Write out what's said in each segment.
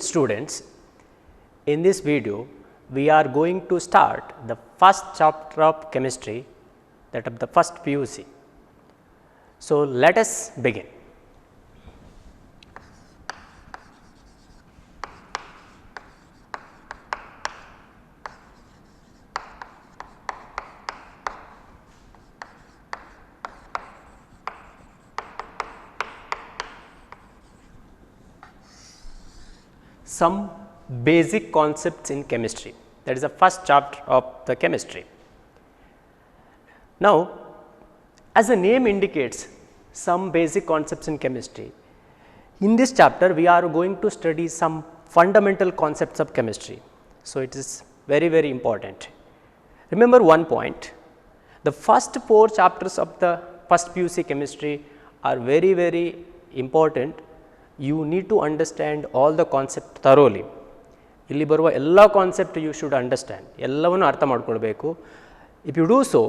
Dear students, in this video we are going to start the first chapter of chemistry, that of the first PUC. So, let us begin. Some basic concepts in chemistry, that is the first chapter of the chemistry. Now, as the name indicates, some basic concepts in chemistry. In this chapter we are going to study some fundamental concepts of chemistry. So, it is very important. Remember one point, the first 4 chapters of the first PUC chemistry are very important. You need to understand all the concept thoroughly. ಇಲ್ಲಿ ಬರುವ ಎಲ್ಲ concept you should understand, ಎಲ್ಲವನ್ನು ಅರ್ಥ ಮಾಡ್ಕೊಳ್ಬೇಕು. If you do so,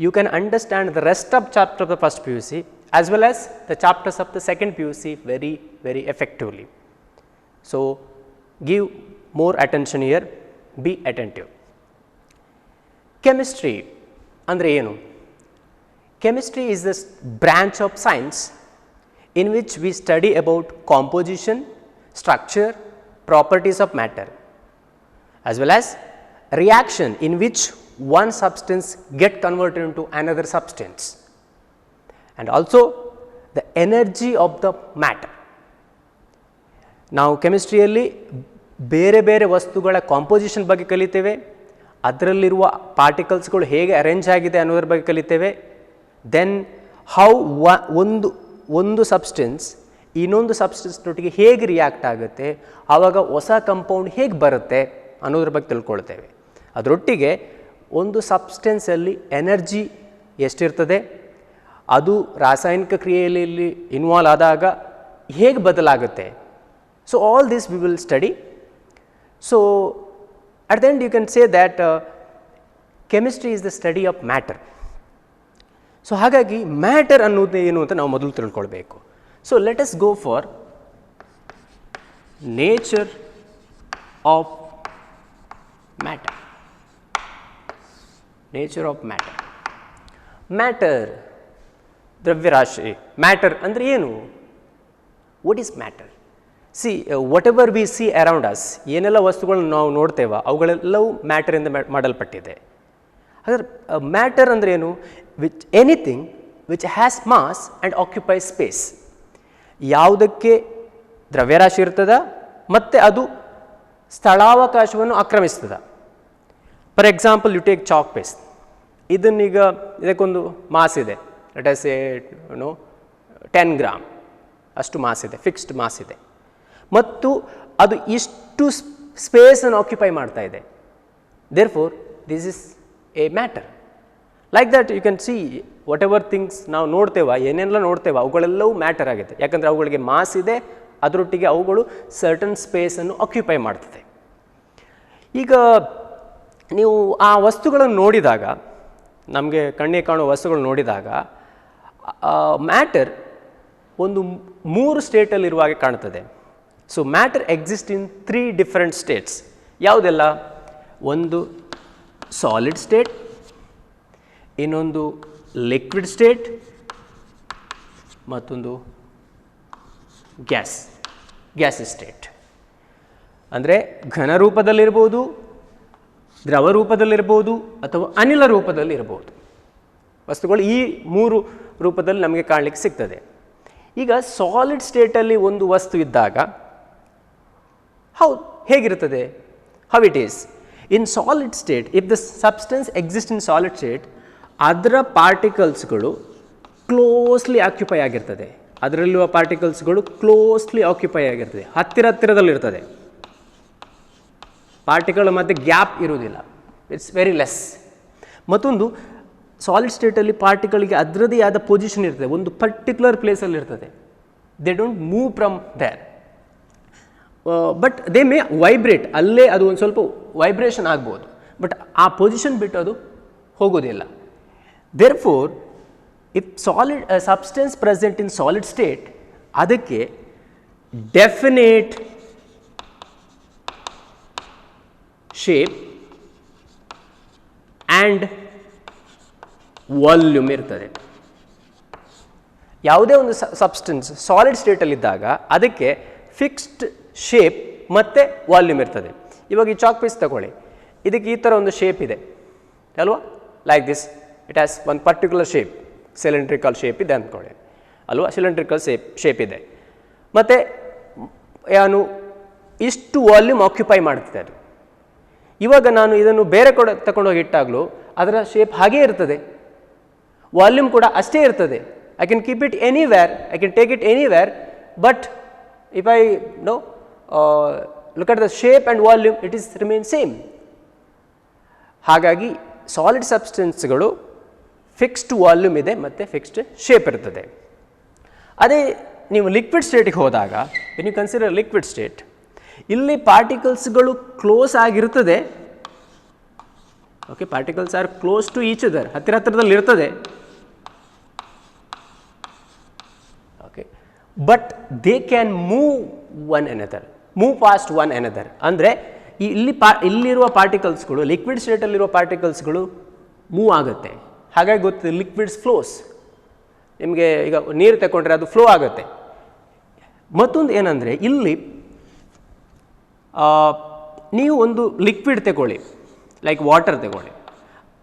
you can understand the rest of chapter of the first PUC as well as the chapters of the second PUC very effectively. So, give more attention here, be attentive. Chemistry ಅಂದರೆ ಏನು? Chemistry is the branch of science in which we study about composition, structure, properties of matter, as well as reaction in which one substance get converted into another substance, and also the energy of the matter. ನಾವು ಕೆಮಿಸ್ಟ್ರಿಯಲ್ಲಿ ಬೇರೆ ವಸ್ತುಗಳ composition ಬಗ್ಗೆ ಕಲಿತೇವೆ, ಅದರಲ್ಲಿರುವ ಪಾರ್ಟಿಕಲ್ಸ್ಗಳು ಹೇಗೆ arrange ಆಗಿದೆ ಅನ್ನೋದ್ರ ಬಗ್ಗೆ ಕಲಿತೇವೆ. Then how ಒಂದು ಸಬ್ಸ್ಟೆನ್ಸ್ ಇನ್ನೊಂದು ಸಬ್ಸ್ಟೆನ್ಸ್ನೊಟ್ಟಿಗೆ ಹೇಗೆ ರಿಯಾಕ್ಟ್ ಆಗುತ್ತೆ, ಆವಾಗ ಹೊಸ ಕಂಪೌಂಡ್ ಹೇಗೆ ಬರುತ್ತೆ ಅನ್ನೋದ್ರ ಬಗ್ಗೆ ತಿಳ್ಕೊಳ್ತೇವೆ. ಅದರೊಟ್ಟಿಗೆ ಒಂದು ಸಬ್ಸ್ಟೆನ್ಸಲ್ಲಿ ಎನರ್ಜಿ ಎಷ್ಟಿರ್ತದೆ, ಅದು ರಾಸಾಯನಿಕ ಕ್ರಿಯೆಯಲ್ಲಿ ಇನ್ವಾಲ್ವ್ ಆದಾಗ ಹೇಗೆ ಬದಲಾಗುತ್ತೆ. So all this we will study. So at the end you can say that chemistry is the study of matter. So ಹಾಗಾಗಿ ಮ್ಯಾಟರ್ ಅನ್ನೋದು ಏನು ಅಂತ ನಾವು ಮೊದಲು ತಿಳ್ಕೊಳ್ಬೇಕು. So let us go for nature of matter. Nature of matter. Matter ದ್ರವ್ಯರಾಶಿ. Matter ಅಂದರೆ ಏನು? What is matter? See whatever we see around us, ಏನೆಲ್ಲ ವಸ್ತುಗಳನ್ನು ನಾವು ನೋಡ್ತೇವೆ ಅವುಗಳೆಲ್ಲವೂ ಮ್ಯಾಟರಿಂದ ಮಾಡಲ್ಪಟ್ಟಿದೆ. ಹಾಗಾದ್ರೆ ಮ್ಯಾಟರ್ ಅಂದರೆ ಏನು? Which anything which has mass and occupies space. ಯಾವುದಕ್ಕೆ ದ್ರವ್ಯರಾಶಿ ಇರ್ತದ ಮತ್ತು ಅದು ಸ್ಥಳಾವಕಾಶವನ್ನು ಆಕ್ರಮಿಸ್ತದ. For example you take chalk paste. ಇದನ್ನೀಗ ಇದಕ್ಕೊಂದು ಮಾಸ್ ಇದೆ, ಲೆಟ್ ಅಸ್ ಸೇ 10 ಗ್ರಾಮ್ ಅಷ್ಟು ಮಾಸ್ ಇದೆ, ಫಿಕ್ಸ್ಡ್ ಮಾಸ್ ಇದೆ, ಮತ್ತು ಅದು ಇಷ್ಟು ಸ್ಪೇಸನ್ನು ಆಕ್ಯುಪೈ ಮಾಡ್ತಾ ಇದೆ. Therefore this is a matter. Like that you can see whatever things ನಾವು ನೋಡ್ತೇವೆ, ಏನೆಲ್ಲ ನೋಡ್ತೇವೆ ಅವುಗಳೆಲ್ಲವೂ ಮ್ಯಾಟರ್ ಆಗಿದೆ. ಯಾಕಂದರೆ ಅವುಗಳಿಗೆ ಮಾಸ್ ಇದೆ, ಅದರೊಟ್ಟಿಗೆ ಅವುಗಳು ಸರ್ಟನ್ ಸ್ಪೇಸನ್ನು ಆಕ್ಯುಪೈ ಮಾಡ್ತದೆ. ಈಗ ನೀವು ಆ ವಸ್ತುಗಳನ್ನು ನೋಡಿದಾಗ, ನಮಗೆ ಕಣ್ಣಿಗೆ ಕಾಣುವ ವಸ್ತುಗಳು ನೋಡಿದಾಗ ಮ್ಯಾಟರ್ ಒಂದು 3 ಸ್ಟೇಟಲ್ಲಿರುವ ಹಾಗೆ ಕಾಣ್ತದೆ. So matter exist in 3 different States. ಯಾವುದೆಲ್ಲ? ಒಂದು ಸಾಲಿಡ್ ಸ್ಟೇಟ್, ಇನ್ನೊಂದು ಲಿಕ್ವಿಡ್ ಸ್ಟೇಟ್, ಮತ್ತೊಂದು ಗ್ಯಾಸ್ ಸ್ಟೇಟ್. ಅಂದರೆ ಘನ ರೂಪದಲ್ಲಿರ್ಬೋದು, ದ್ರವ ರೂಪದಲ್ಲಿರ್ಬೋದು, ಅಥವಾ ಅನಿಲ ರೂಪದಲ್ಲಿರ್ಬೋದು. ವಸ್ತುಗಳು ಈ 3 ರೂಪದಲ್ಲಿ ನಮಗೆ ಕಾಣಲಿಕ್ಕೆ ಸಿಗ್ತದೆ. ಈಗ ಸಾಲಿಡ್ ಸ್ಟೇಟಲ್ಲಿ ಒಂದು ವಸ್ತು ಇದ್ದಾಗ ಹೇಗಿರ್ತದೆ? How it is in solid state. If the substance exist in solid state, ಅದರ ಪಾರ್ಟಿಕಲ್ಸ್ಗಳು ಕ್ಲೋಸ್ಲಿ ಆಕ್ಯುಪೈ ಆಗಿರ್ತದೆ. ಅದರಲ್ಲಿರುವ ಪಾರ್ಟಿಕಲ್ಸ್ಗಳು ಕ್ಲೋಸ್ಲಿ ಆಕ್ಯುಪೈ ಆಗಿರ್ತದೆ, ಹತ್ತಿರದಲ್ಲಿರ್ತದೆ. ಪಾರ್ಟಿಕಲ್ ಮಧ್ಯೆ ಗ್ಯಾಪ್ ಇರುವುದಿಲ್ಲ, ಇಟ್ಸ್ ವೆರಿ ಲೆಸ್. ಮತ್ತೊಂದು ಸಾಲಿಡ್ ಸ್ಟೇಟಲ್ಲಿ ಪಾರ್ಟಿಕಲ್ಗೆ ಅದರದೇ ಆದ ಪೊಸಿಷನ್ ಇರ್ತದೆ, ಒಂದು ಪರ್ಟಿಕ್ಯುಲರ್ ಪ್ಲೇಸಲ್ಲಿ ಇರ್ತದೆ. They don't move from there, but they may vibrate. ಅಲ್ಲೇ ಅದು ಒಂದು ಸ್ವಲ್ಪ ವೈಬ್ರೇಷನ್ ಆಗ್ಬೋದು, ಬಟ್ ಆ ಪೊಸಿಷನ್ ಬಿಟ್ಟು ಅದು ಹೋಗೋದಿಲ್ಲ. Therefore if substance present in solid state, ಅದಕ್ಕೆ ಡೆಫಿನೇಟ್ ಶೇಪ್ ಆ್ಯಂಡ್ ವಾಲ್ಯೂಮ್ ಇರ್ತದೆ. ಯಾವುದೇ ಒಂದು ಸಬ್ಸ್ಟೆನ್ಸ್ ಸಾಲಿಡ್ ಸ್ಟೇಟಲ್ಲಿದ್ದಾಗ ಅದಕ್ಕೆ ಫಿಕ್ಸ್ಡ್ ಶೇಪ್ ಮತ್ತು ವಾಲ್ಯೂಮ್ ಇರ್ತದೆ. ಇವಾಗ ಈ ಚಾಕ್ ಪೀಸ್ ತಗೊಳ್ಳಿ, ಇದಕ್ಕೆ ಈ ಥರ ಒಂದು ಶೇಪ್ ಇದೆ ಅಲ್ವಾ, ಲೈಕ್ ದಿಸ್, ಇಟ್ ಹ್ಯಾಸ್ ಒಂದು ಪರ್ಟಿಕ್ಯುಲರ್ ಶೇಪ್, ಸಿಲಿಂಡ್ರಿಕಲ್ ಶೇಪ್ ಇದೆ ಅಂದ್ಕೊಳ್ಳಿ ಅಲ್ವಾ, ಸಿಲಿಂಡ್ರಿಕಲ್ ಶೇಪ್ ಇದೆ. ಮತ್ತು ಏನು ಇಷ್ಟು ವಾಲ್ಯೂಮ್ ಆಕ್ಯುಪೈ ಮಾಡ್ತಿದೆ ಅದು. ಇವಾಗ ನಾನು ಇದನ್ನು ಬೇರೆ ಕಡೆ ತಗೊಂಡೋಗಿ ಇಟ್ಟಾಗಲೂ ಅದರ ಶೇಪ್ ಹಾಗೇ ಇರ್ತದೆ, ವಾಲ್ಯೂಮ್ ಕೂಡ ಅಷ್ಟೇ ಇರ್ತದೆ. I can keep it anywhere, I can take it anywhere, but if I know look at the shape and volume, it is remain same. ಹಾಗಾಗಿ ಸಾಲಿಡ್ ಸಬ್ಸ್ಟೆನ್ಸ್ಗಳು ಫಿಕ್ಸ್ಡ್ ವಾಲ್ಯೂಮ್ ಇದೆ ಮತ್ತು ಫಿಕ್ಸ್ಡ್ ಶೇಪ್ ಇರ್ತದೆ. ಅದೇ ನೀವು ಲಿಕ್ವಿಡ್ ಸ್ಟೇಟಿಗೆ ಹೋದಾಗ, when you consider liquid state, ಇಲ್ಲಿ ಪಾರ್ಟಿಕಲ್ಸ್ಗಳು ಕ್ಲೋಸ್ ಆಗಿರ್ತದೆ. Okay, particles are close to each other, ಹತ್ತಿರದಲ್ಲಿ ಇರ್ತದೆ. Okay, but they can move one another, move past one another. ಅಂದರೆ ಇಲ್ಲಿರುವ ಪಾರ್ಟಿಕಲ್ಸ್ಗಳು, ಲಿಕ್ವಿಡ್ ಸ್ಟೇಟಲ್ಲಿರುವ ಪಾರ್ಟಿಕಲ್ಸ್ಗಳು ಮೂವ್ ಆಗುತ್ತೆ. ಹಾಗಾಗಿ ಗೊತ್ತಿದೆ ಲಿಕ್ವಿಡ್ಸ್ ಫ್ಲೋಸ್. ನಿಮಗೆ ಈಗ ನೀರು ತಗೊಂಡ್ರೆ ಅದು ಫ್ಲೋ ಆಗುತ್ತೆ. ಮತ್ತೊಂದು ಏನಂದರೆ, ಇಲ್ಲಿ ನೀವು ಒಂದು ಲಿಕ್ವಿಡ್ ತಗೊಳ್ಳಿ, ಲೈಕ್ ವಾಟರ್ ತಗೊಳ್ಳಿ.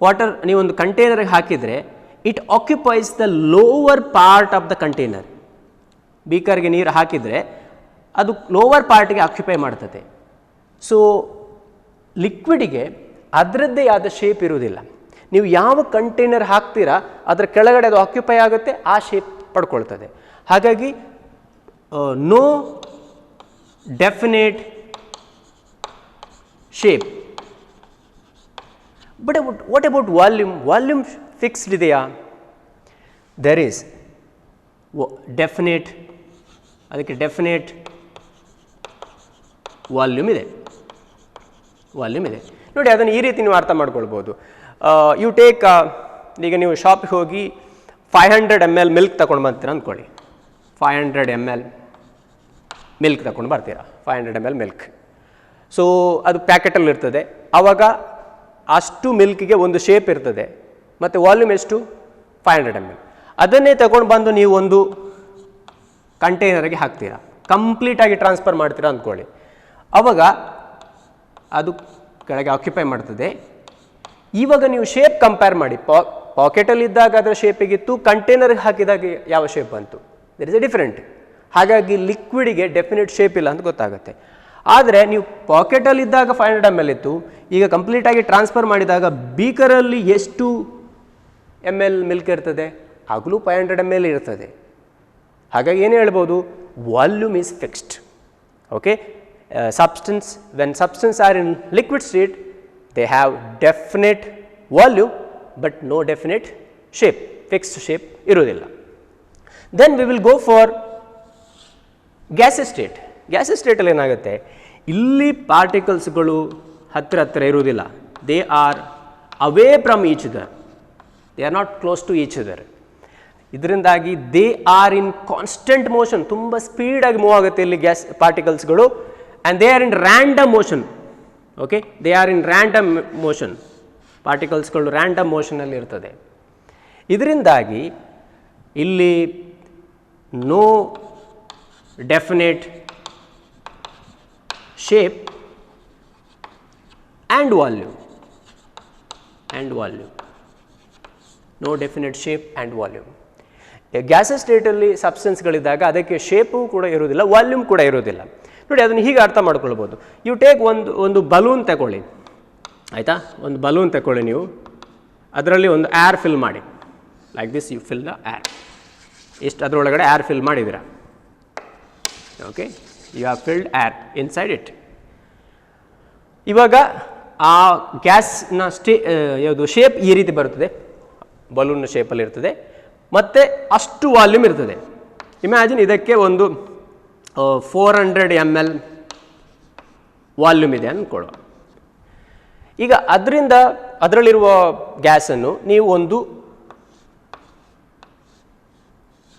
ವಾಟರ್ ನೀವೊಂದು ಕಂಟೈನರ್ಗೆ ಹಾಕಿದರೆ it occupies the lower part of the container. ಬೀಕರ್ಗೆ ನೀರು ಹಾಕಿದರೆ ಅದು ಲೋವರ್ ಪಾರ್ಟ್ಗೆ ಆಕ್ಯುಪೈ ಮಾಡ್ತದೆ. ಸೊ ಲಿಕ್ವಿಡಿಗೆ ಅದರದ್ದೇ ಆದ ಶೇಪ್ ಇರುವುದಿಲ್ಲ. ನೀವು ಯಾವ ಕಂಟೈನರ್ ಹಾಕ್ತೀರಾ ಅದರ ಕೆಳಗಡೆ ಅದು ಆಕ್ಯುಪೈ ಆಗುತ್ತೆ, ಆ ಶೇಪ್ ಪಡ್ಕೊಳ್ತದೆ. ಹಾಗಾಗಿ no definite shape. But what about volume? Volume fixed ಇದೆಯಾ? ದೆರ್ ಈಸ್ ಡೆಫಿನೇಟ್, ಅದಕ್ಕೆ ಡೆಫಿನೇಟ್ ವಾಲ್ಯೂಮ್ ಇದೆ. ನೋಡಿ, ಅದನ್ನು ಈ ರೀತಿ ನೀವು ಅರ್ಥ ಮಾಡ್ಕೊಳ್ಬೋದು. ಯು ಟೇಕ್, ಈಗ ನೀವು ಶಾಪಿಗೆ ಹೋಗಿ 500 ml ಮಿಲ್ಕ್ ತಗೊಂಡು ಬರ್ತೀರಾ ಅಂದ್ಕೊಳ್ಳಿ. 500 ml ಮಿಲ್ಕ್ ತಗೊಂಡು ಬರ್ತೀರಾ, 500 ml ಮಿಲ್ಕ್. ಸೊ ಅದು ಪ್ಯಾಕೆಟಲ್ಲಿ ಇರ್ತದೆ. ಆವಾಗ ಅಷ್ಟು ಮಿಲ್ಕಿಗೆ ಒಂದು ಶೇಪ್ ಇರ್ತದೆ ಮತ್ತು ವಾಲ್ಯೂಮ್ ಎಷ್ಟು? 500 ml. ಅದನ್ನೇ ತಗೊಂಡು ಬಂದು ನೀವು ಒಂದು ಕಂಟೈನರ್ಗೆ ಹಾಕ್ತೀರಾ, ಕಂಪ್ಲೀಟಾಗಿ ಟ್ರಾನ್ಸ್ಫರ್ ಮಾಡ್ತೀರಾ ಅಂದ್ಕೊಳ್ಳಿ. ಆವಾಗ ಅದು ಕೆಳಗೆ ಆಕ್ಯುಪೈ ಮಾಡ್ತದೆ. ಇವಾಗ ನೀವು ಶೇಪ್ ಕಂಪೇರ್ ಮಾಡಿ, ಪಾಕೆಟಲ್ಲಿದ್ದಾಗ ಅದರ ಶೇಪಿಗಿತ್ತು, ಕಂಟೈನರ್ಗೆ ಹಾಕಿದಾಗ ಯಾವ ಶೇಪ್ ಬಂತು, ದರ್ ಇಸ್ ಎ ಡಿಫರೆಂಟ್. ಹಾಗಾಗಿ ಲಿಕ್ವಿಡಿಗೆ ಡೆಫಿನೆಟ್ ಶೇಪ್ ಇಲ್ಲ ಅಂತ ಗೊತ್ತಾಗುತ್ತೆ. ಆದರೆ ನೀವು ಪಾಕೆಟಲ್ಲಿದ್ದಾಗ 500 ml ಇತ್ತು, ಈಗ ಕಂಪ್ಲೀಟಾಗಿ ಟ್ರಾನ್ಸ್ಫರ್ ಮಾಡಿದಾಗ ಬೀಕರಲ್ಲಿ ಎಷ್ಟು ml ಮಿಲ್ಕ್ ಇರ್ತದೆ? ಆಗಲೂ 500 ml ಇರ್ತದೆ. ಹಾಗಾಗಿ ಏನು ಹೇಳ್ಬೋದು? Volume is fixed. Okay, substance, when substance are in liquid state, they have definite volume but no definite shape, fixed shape ಇರುವುದಿಲ್ಲ. Then we will go for gaseous state. gaseous state ಅಲ್ಲಿ ಏನಾಗುತ್ತೆ, ಇಲ್ಲಿ ಪಾರ್ಟಿಕಲ್ಸ್ಗಳು ಹತ್ತಿರ ಇರುವುದಿಲ್ಲ. they are away from each other, they are not close to each other. ಇದರಿಂದಾಗಿ they are in constant motion, ತುಂಬ ಸ್ಪೀಡಾಗಿ move ಆಗುತ್ತೆ ಇಲ್ಲಿ gas ಪಾರ್ಟಿಕಲ್ಸ್ಗಳು. And they are in random motion. Okay, they are in random motion. ಪಾರ್ಟಿಕಲ್ಸ್ಗಳು random ಮೋಷನಲ್ಲಿ ಇರ್ತದೆ. ಇದರಿಂದಾಗಿ ಇಲ್ಲಿ no definite shape and volume. No definite shape and volume. Gases ಸ್ಟೇಟಲ್ಲಿ ಸಬ್ಸ್ಟೆನ್ಸ್ಗಳಿದ್ದಾಗ ಅದಕ್ಕೆ ಶೇಪು ಕೂಡ ಇರೋದಿಲ್ಲ, ವಾಲ್ಯೂಮ್ ಕೂಡ ಇರೋದಿಲ್ಲ. ನೋಡಿ, ಅದನ್ನು ಹೀಗೆ ಅರ್ಥ ಮಾಡ್ಕೊಳ್ಬೋದು. ಯು ಟೇಕ್ ಒಂದು ಬಲೂನ್ ತಗೊಳ್ಳಿ, ಆಯಿತಾ? ಒಂದು ಬಲೂನ್ ತಗೊಳ್ಳಿ ನೀವು, ಅದರಲ್ಲಿ ಒಂದು ಏರ್ ಫಿಲ್ ಮಾಡಿ, like this you fill the air. ಇಷ್ಟು ಅದರೊಳಗಡೆ ಏರ್ ಫಿಲ್ ಮಾಡಿದ್ದೀರಾ. Okay, you have filled air inside it. ಇವಾಗ ಆ ಗ್ಯಾಸ್ನ ಯಾವುದು ಶೇಪ್ ಈ ರೀತಿ ಬರುತ್ತದೆ, ಬಲೂನ್ ಶೇಪಲ್ಲಿ ಇರ್ತದೆ ಮತ್ತು ಅಷ್ಟು ವಾಲ್ಯೂಮ್ ಇರ್ತದೆ. ಇಮ್ಯಾಜಿನ್ ಇದಕ್ಕೆ ಒಂದು 400 ml ವಾಲ್ಯೂಮ್ ಇದೆ ಅಂದ್ಕೊಳ್ಳುವ. ಈಗ ಅದರಲ್ಲಿರುವ ಗ್ಯಾಸನ್ನು ನೀವು ಒಂದು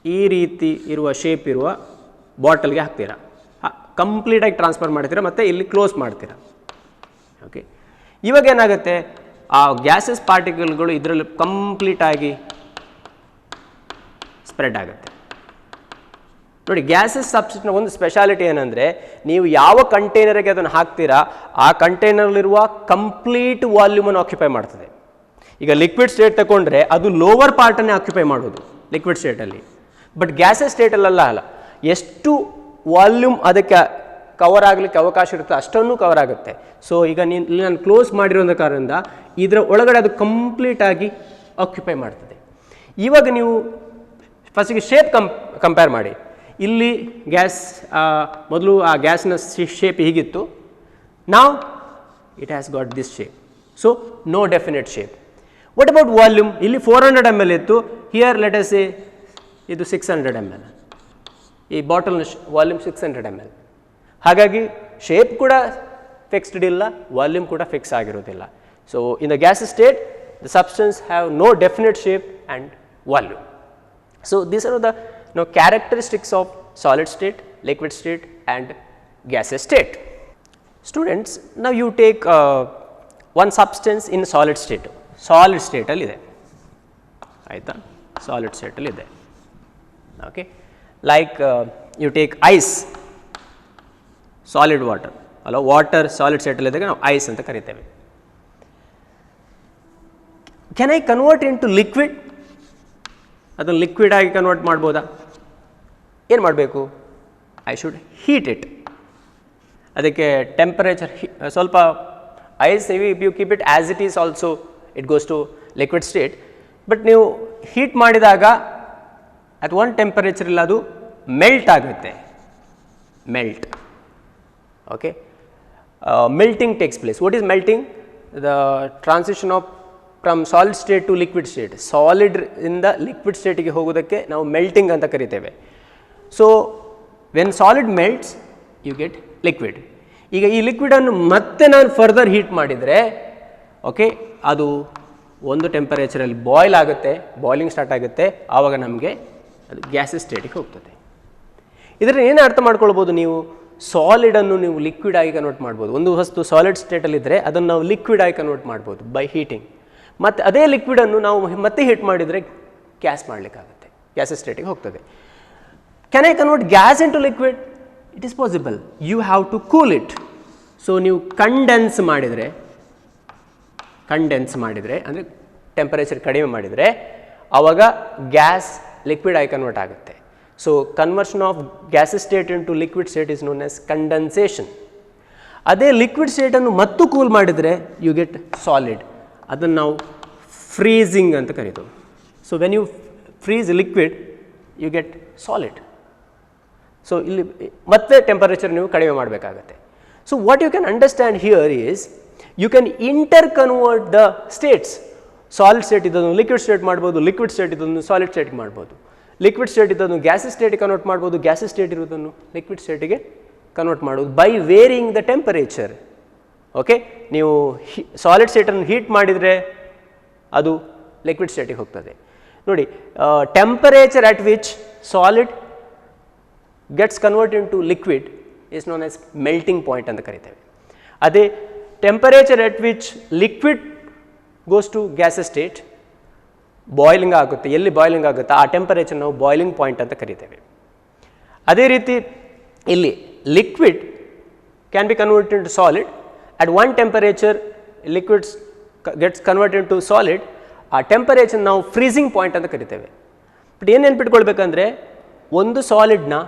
ಈ ರೀತಿ ಇರುವ ಶೇಪ್ ಇರುವ ಬಾಟಲ್ಗೆ ಹಾಕ್ತೀರಾ, ಕಂಪ್ಲೀಟಾಗಿ ಟ್ರಾನ್ಸ್ಫರ್ ಮಾಡ್ತೀರಾ ಮತ್ತು ಇಲ್ಲಿ ಕ್ಲೋಸ್ ಮಾಡ್ತೀರಾ. ಓಕೆ, ಇವಾಗ ಏನಾಗುತ್ತೆ, ಆ ಗ್ಯಾಸಸ್ ಪಾರ್ಟಿಕಲ್ಗಳು ಇದರಲ್ಲಿ ಕಂಪ್ಲೀಟಾಗಿ ಸ್ಪ್ರೆಡ್ ಆಗುತ್ತೆ. ನೋಡಿ, ಗ್ಯಾಸಸ್ ಸಬ್ಸ್ಟೆನ್ಸ್ನ ಒಂದು ಸ್ಪೆಷಾಲಿಟಿ ಏನಂದರೆ, ನೀವು ಯಾವ ಕಂಟೈನರ್ಗೆ ಅದನ್ನು ಹಾಕ್ತೀರಾ ಆ ಕಂಟೈನರ್ಲಿರುವ ಕಂಪ್ಲೀಟ್ ವಾಲ್ಯೂಮನ್ನು ಆಕ್ಯುಪೈ ಮಾಡ್ತದೆ. ಈಗ ಲಿಕ್ವಿಡ್ ಸ್ಟೇಟ್ ತಗೊಂಡ್ರೆ ಅದು ಲೋವರ್ ಪಾರ್ಟನ್ನೇ ಆಕ್ಯುಪೈ ಮಾಡೋದು ಲಿಕ್ವಿಡ್ ಸ್ಟೇಟಲ್ಲಿ. ಬಟ್ ಗ್ಯಾಸಸ್ ಸ್ಟೇಟಲ್ಲ ಅಲ್ಲ, ಎಷ್ಟು ವಾಲ್ಯೂಮ್ ಅದಕ್ಕೆ ಕವರ್ ಆಗಲಿಕ್ಕೆ ಅವಕಾಶ ಇರುತ್ತೆ ಅಷ್ಟನ್ನು ಕವರ್ ಆಗುತ್ತೆ. ಸೊ ಈಗ ನಾನು ಕ್ಲೋಸ್ ಮಾಡಿರೋದ ಕಾರಣದಿಂದ ಇದರ ಒಳಗಡೆ ಅದು ಕಂಪ್ಲೀಟಾಗಿ ಆಕ್ಯುಪೈ ಮಾಡ್ತದೆ. ಇವಾಗ ನೀವು ಫಸ್ಟಿಗೆ ಶೇಪ್ ಕಂಪೇರ್ ಮಾಡಿ. ಇಲ್ಲಿ ಗ್ಯಾಸ್ ಮೊದಲು ಆ ಗ್ಯಾಸ್ನ ಶೇಪ್ ಹೀಗಿತ್ತು, ನಾವು it has got this shape. So no definite shape. What about volume? ಇಲ್ಲಿ 400 ml ಇತ್ತು, ಹಿಯರ್ ಲೆಟ್ ಅಸ್ ಸೇ ಇದು 600 ml. ಈ ಬಾಟಲ್ನ ವಾಲ್ಯೂಮ್ 600 ml. ಹಾಗಾಗಿ ಶೇಪ್ ಕೂಡ ಫಿಕ್ಸ್ಡ್ ಇಲ್ಲ, ವಾಲ್ಯೂಮ್ ಕೂಡ ಫಿಕ್ಸ್ ಆಗಿರೋದಿಲ್ಲ. So in the gas state the substance have no definite shape and volume. So these are the characteristics of solid state, liquid state and gaseous state. Students, now you take one substance in solid state. Solid state ಅಲ್ಲಿ ಇದೆ, ಆಯಿತಾ? Solid state ಅಲ್ಲಿ ಇದೆ. Okay, like you take ice, solid water. ಅಲ್ಲ, water solid state ಅಲ್ಲಿ ಇದ್ದಾಗ ನಾವು ice ಅಂತ ಕರಿತೇವೆ. Can I convert into liquid? ಅದನ್ನು ಲಿಕ್ವಿಡ್ ಆಗಿ ಕನ್ವರ್ಟ್ ಮಾಡ್ಬೋದಾ? ಏನು ಮಾಡಬೇಕು? I should heat it. ಅದಕ್ಕೆ ಟೆಂಪರೇಚರ್ ಸ್ವಲ್ಪ ice if you keep it as it is also it goes to liquid state. But ನೀವು ಹೀಟ್ ಮಾಡಿದಾಗ ಅಟ್ ಒನ್ ಟೆಂಪರೇಚರ್ ಇಲ್ಲ, ಅದು ಮೆಲ್ಟ್ ಆಗುತ್ತೆ. Melt. Okay, melting takes place. What is melting? The transition of from solid state to liquid state. Solid ಇಂದ liquid ಸ್ಟೇಟಿಗೆ ಹೋಗೋದಕ್ಕೆ ನಾವು melting ಅಂತ ಕರಿತೇವೆ. So when solid melts you get liquid. ಈಗ ಈ ಲಿಕ್ವಿಡನ್ನು ಮತ್ತೆ ನಾನು ಫರ್ದರ್ ಹೀಟ್ ಮಾಡಿದರೆ, ಓಕೆ, ಅದು ಒಂದು ಟೆಂಪರೇಚರಲ್ಲಿ ಬಾಯ್ಲ್ ಆಗುತ್ತೆ, ಬಾಯ್ಲಿಂಗ್ ಸ್ಟಾರ್ಟ್ ಆಗುತ್ತೆ, ಆವಾಗ ನಮಗೆ ಅದು ಗ್ಯಾಸಸ್ ಸ್ಟೇಟಿಗೆ ಹೋಗ್ತದೆ. ಇದರಲ್ಲಿ ಏನು ಅರ್ಥ ಮಾಡ್ಕೊಳ್ಬೋದು ನೀವು? ಸಾಲಿಡನ್ನು ನೀವು ಲಿಕ್ವಿಡ್ ಆಗಿ ಕನ್ವರ್ಟ್ ಮಾಡ್ಬೋದು. ಒಂದು ವಸ್ತು ಸಾಲಿಡ್ ಸ್ಟೇಟಲ್ಲಿದ್ದರೆ ಅದನ್ನು ನಾವು ಲಿಕ್ವಿಡ್ ಆಗಿ ಕನ್ವರ್ಟ್ ಮಾಡ್ಬೋದು ಬೈ ಹೀಟಿಂಗ್. ಮತ್ತು ಅದೇ ಲಿಕ್ವಿಡನ್ನು ನಾವು ಮತ್ತೆ ಹೀಟ್ ಮಾಡಿದರೆ ಗ್ಯಾಸ್ ಮಾಡಲಿಕ್ಕಾಗುತ್ತೆ, ಗ್ಯಾಸಸ್ ಸ್ಟೇಟಿಗೆ ಹೋಗ್ತದೆ. Can I convert gas into liquid? It is possible. You have to cool it. So ನೀವು ಕಂಡೆನ್ಸ್ ಮಾಡಿದರೆ ಅಂದರೆ ಟೆಂಪರೇಚರ್ ಕಡಿಮೆ ಮಾಡಿದರೆ ಆವಾಗ ಗ್ಯಾಸ್ ಲಿಕ್ವಿಡ್ ಆಗಿ ಕನ್ವರ್ಟ್ ಆಗುತ್ತೆ. So conversion of gaseous state into liquid state is known as condensation. ಅದೇ liquid ಸ್ಟೇಟನ್ನು ಮತ್ತು ಕೂಲ್ ಮಾಡಿದರೆ ಯು ಗೆಟ್ ಸಾಲಿಡ್. ಅದನ್ನು ನಾವು ಫ್ರೀಸಿಂಗ್ ಅಂತ ಕರೀತೀವಿ. So when you freeze liquid you get solid. So ಇಲ್ಲಿ ಮತ್ತೆ ಟೆಂಪರೇಚರ್ ನೀವು ಕಡಿಮೆ ಮಾಡಬೇಕಾಗತ್ತೆ. So what you can understand here is you can interconvert the states. Solid state ಇದನ್ನು ಲಿಕ್ವಿಡ್ ಸ್ಟೇಟ್ ಮಾಡ್ಬೋದು, ಲಿಕ್ವಿಡ್ ಸ್ಟೇಟ್ ಇದನ್ನು ಸಾಲಿಡ್ ಸ್ಟೇಟ್ಗೆ ಮಾಡ್ಬೋದು, ಲಿಕ್ವಿಡ್ ಸ್ಟೇಟ್ ಇದನ್ನು ಗ್ಯಾಸಸ್ ಸ್ಟೇಟಿಗೆ ಕನ್ವರ್ಟ್ ಮಾಡ್ಬೋದು, ಗ್ಯಾಸಸ್ ಸ್ಟೇಟ್ ಇರೋದನ್ನು ಲಿಕ್ವಿಡ್ ಸ್ಟೇಟಿಗೆ ಕನ್ವರ್ಟ್ ಮಾಡೋದು by varying the temperature. Okay, ನೀವು ಸಾಲಿಡ್ ಸ್ಟೇಟನ್ನು ಹೀಟ್ ಮಾಡಿದರೆ ಅದು ಲಿಕ್ವಿಡ್ ಸ್ಟೇಟಿಗೆ ಹೋಗ್ತದೆ. ನೋಡಿ, temperature at which solid gets convert into liquid is known as melting point ಅಂತ ಕರಿತೇವೆ. ಅದೇ temperature at which liquid goes to gaseous state, boiling ಆಗುತ್ತೆ, ಎಲ್ಲಿ ಬಾಯ್ಲಿಂಗ್ ಆಗುತ್ತೆ ಆ ಟೆಂಪರೇಚರ್ ನಾವು ಬಾಯ್ಲಿಂಗ್ ಪಾಯಿಂಟ್ ಅಂತ ಕರಿತೇವೆ. ಅದೇ ರೀತಿ ಇಲ್ಲಿ liquid can be converted into solid. At one temperature liquids gets converted into solid, ಆ ಟೆಂಪರೇಚರ್ ನಾವು ಫ್ರೀಸಿಂಗ್ ಪಾಯಿಂಟ್ ಅಂತ ಕರಿತೇವೆ. ಬಟ್ ಏನು ನೆನ್ಪಿಟ್ಕೊಳ್ಬೇಕಂದ್ರೆ ಒಂದು ಸಾಲಿಡ್ನ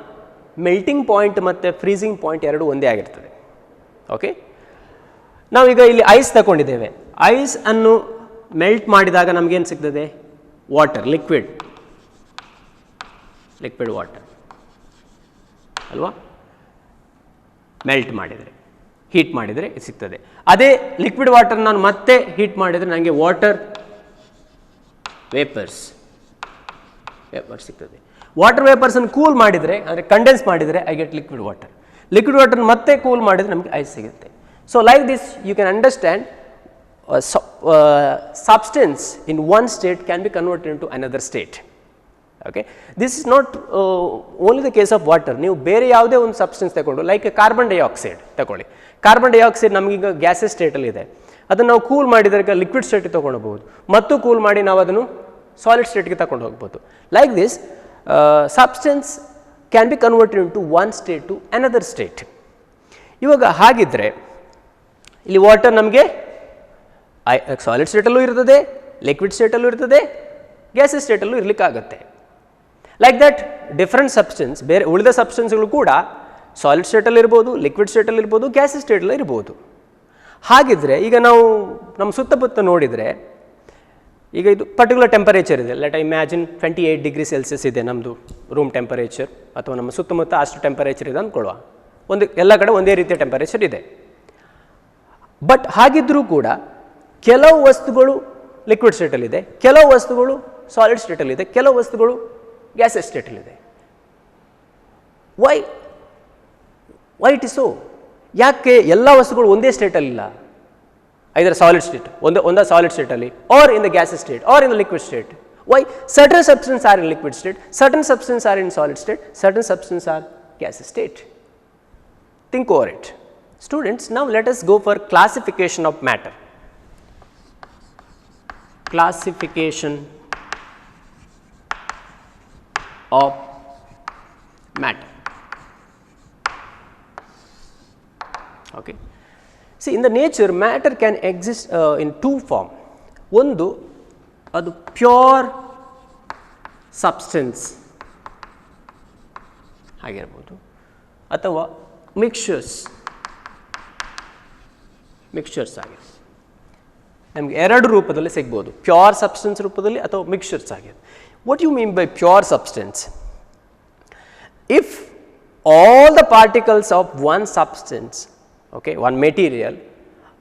ಮೆಲ್ಟಿಂಗ್ ಪಾಯಿಂಟ್ ಮತ್ತು ಫ್ರೀಸಿಂಗ್ ಪಾಯಿಂಟ್ ಎರಡು ಒಂದೇ ಆಗಿರ್ತದೆ. ಓಕೆ, ನಾವೀಗ ಇಲ್ಲಿ ಐಸ್ ತಗೊಂಡಿದ್ದೇವೆ. ಐಸ್ ಅನ್ನು ಮೆಲ್ಟ್ ಮಾಡಿದಾಗ ನಮಗೇನು ಸಿಗ್ತದೆ? ವಾಟರ್, ಲಿಕ್ವಿಡ್ ವಾಟರ್ ಅಲ್ವಾ? ಮೆಲ್ಟ್ ಮಾಡಿದರೆ, ಹೀಟ್ ಮಾಡಿದರೆ ಇದು ಸಿಗ್ತದೆ. ಅದೇ ಲಿಕ್ವಿಡ್ ವಾಟರ್ ನಾನು ಮತ್ತೆ ಹೀಟ್ ಮಾಡಿದರೆ ನನಗೆ ವಾಟರ್ ವೇಪರ್ಸ್ ಸಿಗ್ತದೆ. ವಾಟರ್ ವೇಪರ್ಸನ್ನು ಕೂಲ್ ಮಾಡಿದರೆ ಅಂದರೆ ಕಂಡೆನ್ಸ್ ಮಾಡಿದರೆ I get liquid water. Liquid water ಮತ್ತೆ ಕೂಲ್ ಮಾಡಿದರೆ ನಮಗೆ ಐಸ್ ಸಿಗುತ್ತೆ. So like this you can understand substance in one state can be converted into another state. Okay, this is not only the case of water. ನೀವು ಬೇರೆ ಯಾವುದೇ ಒಂದು substance ತಗೊಂಡು like carbon dioxide ತಗೊಳ್ಳಿ. Carbon dioxide ನಮಗೀಗ gases ಸ್ಟೇಟಲ್ಲಿ ಇದೆ. ಅದನ್ನು ನಾವು ಕೂಲ್ ಮಾಡಿದರೆ ಲಿಕ್ವಿಡ್ ಸ್ಟೇಟಿಗೆ ತೊಗೊಂಡು ಹೋಗ್ಬೋದು, ಮತ್ತು ಕೂಲ್ ಮಾಡಿ ನಾವು ಅದನ್ನು ಸಾಲಿಡ್ ಸ್ಟೇಟ್ಗೆ ತಗೊಂಡು ಹೋಗ್ಬೋದು. Like this substance can be converted into one state to another state. ಇವಾಗ ಹಾಗಿದ್ದರೆ ಇಲ್ಲಿ ವಾಟರ್ ನಮಗೆ ಸಾಲಿಡ್ ಸ್ಟೇಟಲ್ಲೂ ಇರ್ತದೆ, ಲಿಕ್ವಿಡ್ ಸ್ಟೇಟಲ್ಲೂ ಇರ್ತದೆ, ಗ್ಯಾಸಸ್ ಸ್ಟೇಟಲ್ಲೂ ಇರಲಿಕ್ಕಾಗತ್ತೆ. ಲೈಕ್ ದಟ್ ಡಿಫ್ರೆಂಟ್ ಸಬ್ಸ್ಟೆನ್ಸ್, ಬೇರೆ ಉಳಿದ ಸಬ್ಸ್ಟೆನ್ಸ್ಗಳು ಕೂಡ ಸಾಲಿಡ್ ಸ್ಟೇಟಲ್ಲಿ ಇರ್ಬೋದು, ಲಿಕ್ವಿಡ್ ಸ್ಟೇಟಲ್ಲಿ ಇರ್ಬೋದು, ಗ್ಯಾಸಸ್ ಸ್ಟೇಟಲ್ಲಿ ಇರ್ಬೋದು. ಹಾಗಿದ್ರೆ ಈಗ ನಾವು ನಮ್ಮ ಸುತ್ತಮುತ್ತ ನೋಡಿದರೆ, ಈಗ ಇದು ಪರ್ಟಿಕ್ಯುಲರ್ ಟೆಂಪರೇಚರ್ ಇದೆ, let I imagine 28 degree Celsius ಇದೆ ನಮ್ಮದು ರೂಮ್ ಟೆಂಪರೇಚರ್, ಅಥವಾ ನಮ್ಮ ಸುತ್ತಮುತ್ತ ಅಷ್ಟು ಟೆಂಪರೇಚರ್ ಇದೆ ಅಂದ್ಕೊಳ್ಳುವ. ಎಲ್ಲ ಕಡೆ ಒಂದೇ ರೀತಿಯ ಟೆಂಪರೇಚರ್ ಇದೆ. ಬಟ್ ಹಾಗಿದ್ದರೂ ಕೂಡ ಕೆಲವು ವಸ್ತುಗಳು ಲಿಕ್ವಿಡ್ ಸ್ಟೇಟಲ್ಲಿದೆ, ಕೆಲವು ವಸ್ತುಗಳು ಸಾಲಿಡ್ ಸ್ಟೇಟಲ್ಲಿದೆ, ಕೆಲವು ವಸ್ತುಗಳು ಗ್ಯಾಸಸ್ ಸ್ಟೇಟಲ್ಲಿದೆ. Why it is so? ಯಾಕೆ ಎಲ್ಲ ವಸ್ತುಗಳು ಒಂದೇ ಸ್ಟೇಟಲ್ಲಿಲ್ಲ? ಐದರ್ ಸಾಲಿಡ್ ಸ್ಟೇಟ್, ಒಂದೇ ಸಾಲಿಡ್ ಸ್ಟೇಟಲ್ಲಿ, or in the gases state, or in the liquid state. Why certain substance are in liquid state, certain substance are in solid state, certain substance are gases state? Think over it. Students, now let us go for classification of matter. Classification of matter. Okay. See, in the nature, matter can exist in two forms. One, adu pure substance ಆಗಿರಬಹುದು, ಅಥವಾ mixtures ಆಗಿದೆ. ನಮಗೆ ಎರಡು ರೂಪದಲ್ಲಿ ಸಿಗ್ಬೋದು, pure substance ರೂಪದಲ್ಲಿ ಅಥವಾ mixtures ಆಗಿದೆ. What you mean by pure substance? If all the particles of one substance, okay, one material